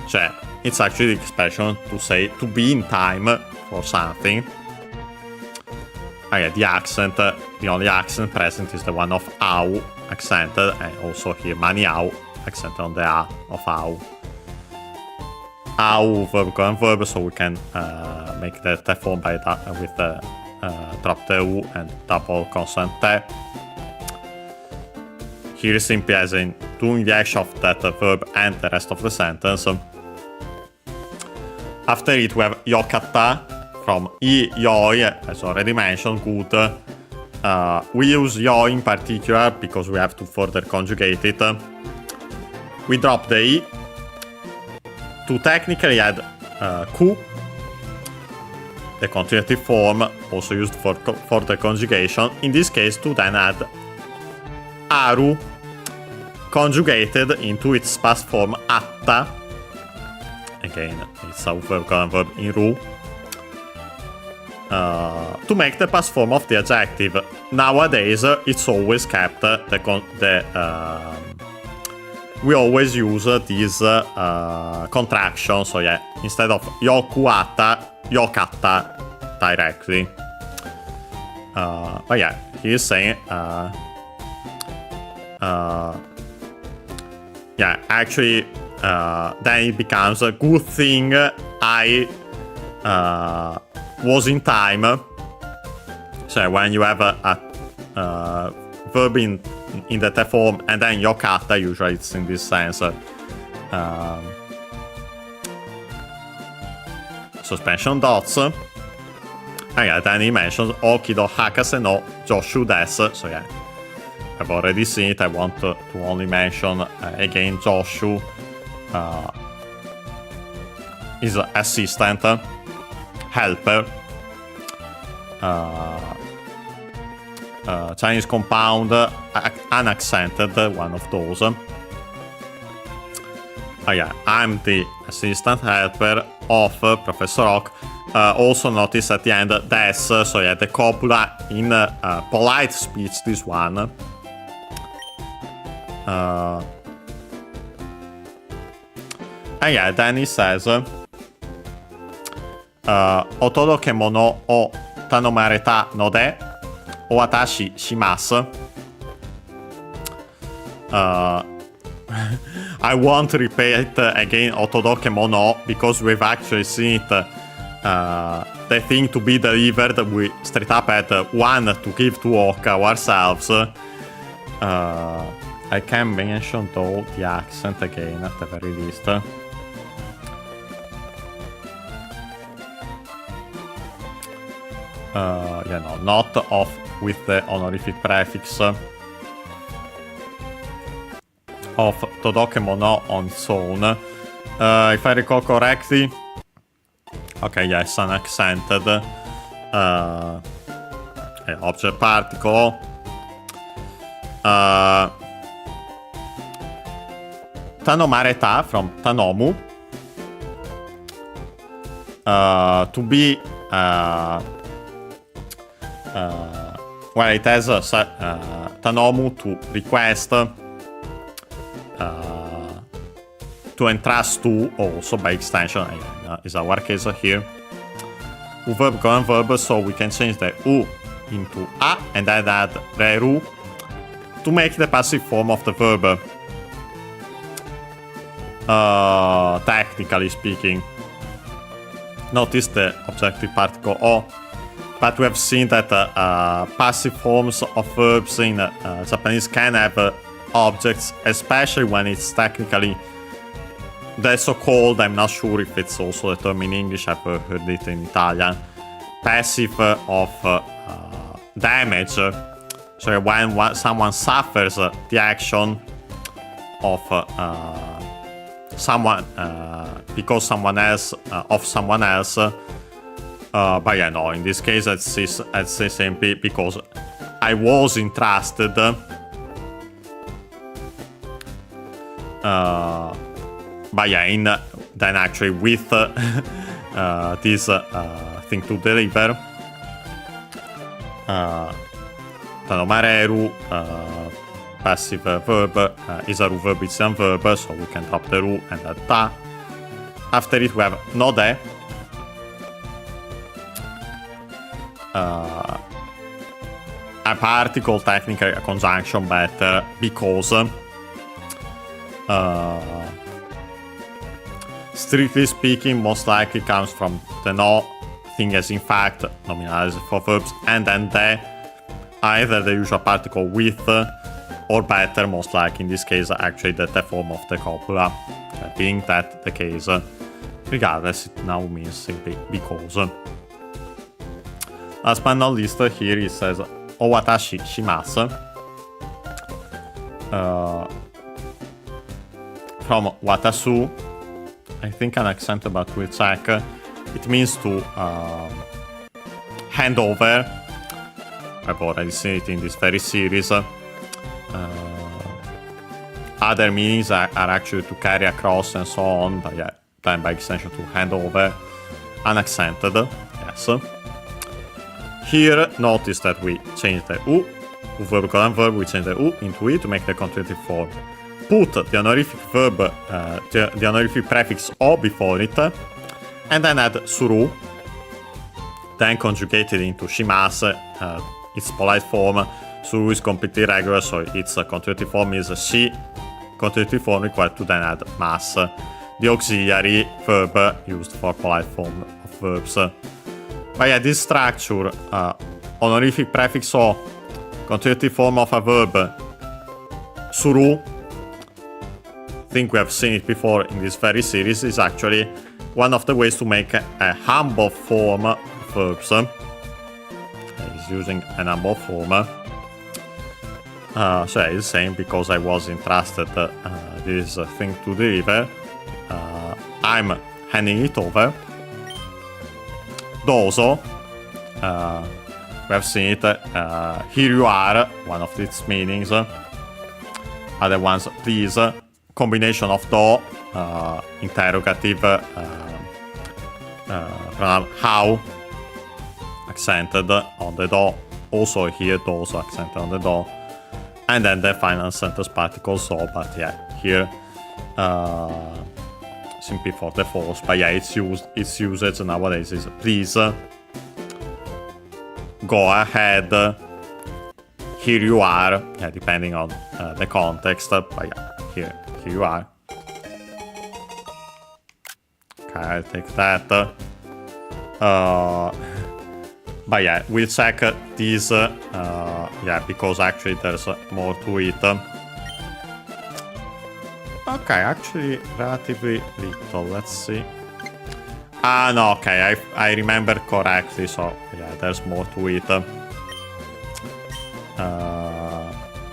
Cioè, it's actually the expression to say to be in time for something. The accent, the only accent present is the one of au accented, and also here mani au accented on the a of au. Au verb colon verb, so we can make the form by that with the drop the u and double consonant te. Here simply as in doing the action of that verb and the rest of the sentence. After it we have yokata from I yoi, as already mentioned, good. We use yoi in particular because we have to further conjugate it. We drop the I to technically add ku, the continuative form, also used for the conjugation. In this case, to then add aru, conjugated into its past form atta. Again, it's a verb colon verb in ru. To make the past form of the adjective. Nowadays, it's always kept we always use this contraction. So yeah, instead of yokuata, yokata directly. But yeah, he is saying actually then it becomes a good thing I was in time. So when you have a verb in the form and then yokata, usually it's in this sense. Suspension dots. Then he mentions Okido Hakase no Joshu desu. So yeah, I've already seen it. I want to only mention again Joshu is assistant, helper, Chinese compound, unaccented, one of those. I'm the assistant helper of Professor Oak. Also notice at the end des, so yeah, the copula in polite speech, this one. Then he says Otodoke mono o tanomareta no de o watashi shimasu. I won't repeat again Otodoke mono because we've actually seen it. The thing to be delivered, we straight up had one to give to Oka ourselves. I can mention though the accent again at the very least. Not off with the honorific prefix of Todoke mono on its own. If I recall correctly, okay, yes, unaccented object particle. Tanomareta from tanomu, to be it has tanomu to request, to entrust to, also by extension is our case here. Verb colon verb, so we can change the u into a and then add reru to make the passive form of the verb. Technically speaking, notice the objective particle o, but we have seen that passive forms of verbs in Japanese can have objects, especially when it's technically the so-called, I'm not sure if it's also the term in English, I've heard it in Italian, passive of damage. so when someone suffers the action of someone because someone else of someone else, but yeah, no, in this case it's simply because I was entrusted but yeah, then actually with this thing to deliver, Tanomareru, passive verb, is a verb, it's a verb, so we can drop the ru and add ta. After it we have no de. A particle, technically a conjunction better, because strictly speaking, most likely comes from the no thing as in fact nominalized for verbs, and then the either the usual particle with or better, most likely in this case actually the form of the copula, being that the case. Regardless, it now means simply because. Last but not least, here it says Owatashi shimasu. From watasu, I think an accent, but we'll check. It means to hand over. I've already seen it in this very series. Other meanings are actually to carry across and so on, but yeah, then by extension to hand over. Unaccented, yes. Here, notice that we change the u, verb colon verb, we change the u into e to make the conjugative form. Put the honorific verb, the honorific prefix o before it, and then add suru, then conjugate it into shimasu, its polite form. Suru is completely regular, so its conjugative form is shi, conjugative form required to then add mas, the auxiliary verb used for polite form of verbs. But yeah, this structure, honorific prefix o, conjugative form of a verb, suru, I think we have seen it before in this very series, is actually one of the ways to make a humble form of verbs. He's using an humble form. So yeah, he's saying because I was entrusted this thing to deliver, I'm handing it over. Dozo, we have seen it, here you are, one of its meanings. Other ones, please, combination of do, interrogative, pronoun how, accented on the do, also here dozo accented on the do, and then the final sentence particle so, but yeah, here simply for the false, but yeah, its usage nowadays is please go ahead, here you are, yeah, depending on the context, but yeah, here you are. Okay, I'll take that. But yeah, we'll check these, yeah, because actually there's more to it. Okay, actually relatively little, let's see. Ah, no, okay, I remember correctly, so yeah, there's more to it.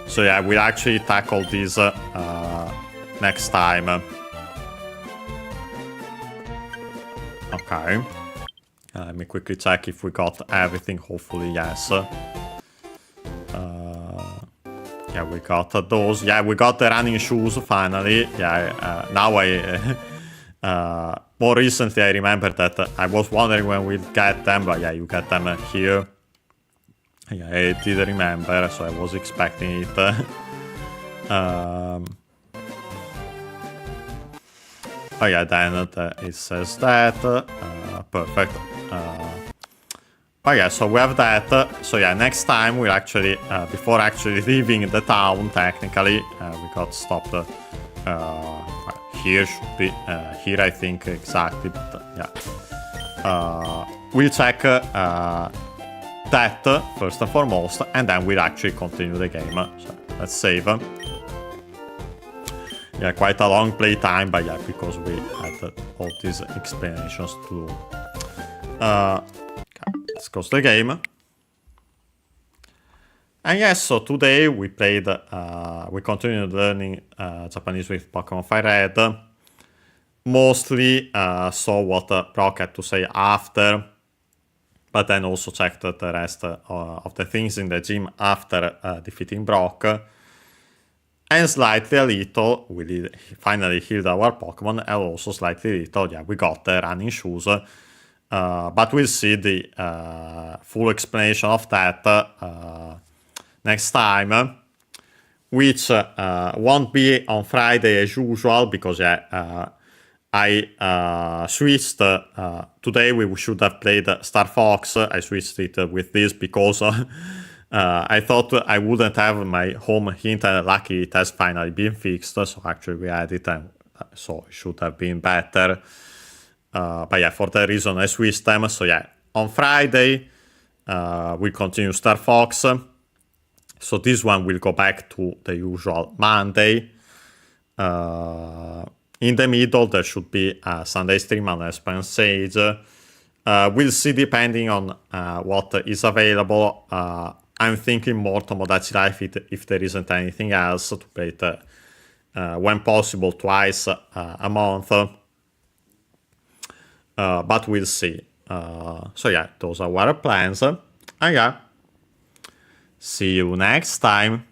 So yeah, we'll actually tackle these next time. Okay. Let me quickly check if we got everything. Hopefully, yes. Yeah, we got those. Yeah, we got the running shoes finally. Yeah, now more recently I remember that I was wondering when we'd get them, but yeah, you get them here. Yeah, I did remember, so I was expecting it. Oh yeah, then it says that. Perfect. But yeah, so we have that. So yeah, next time we'll actually, before actually leaving the town, technically, we got stopped. Here should be, here I think exactly, but yeah. We'll check that first and foremost, and then we'll actually continue the game. So let's save. Yeah, quite a long playtime, but yeah, because we had all these explanations to do. Okay, let's close the game. And yes, so today we continued learning Japanese with Pokémon FireRed. Mostly saw what Brock had to say after, but then also checked the rest of the things in the gym after defeating Brock. And slightly a little, we finally healed our Pokemon, and also slightly a little, yeah, we got the running shoes. But we'll see the full explanation of that next time, which won't be on Friday as usual, because I switched. Today we should have played Star Fox. I switched it with this because I thought I wouldn't have my home hint, and luckily it has finally been fixed. So actually we had it, and so it should have been better. But yeah, for that reason I switched them. So yeah, on Friday we continue Star Fox. So this one will go back to the usual Monday. In the middle there should be a Sunday stream on Espen Sage. We'll see depending on what is available. I'm thinking more Tomodachi Life if there isn't anything else, to play it when possible twice a month. But we'll see. So yeah, those are our plans. And yeah, see you next time.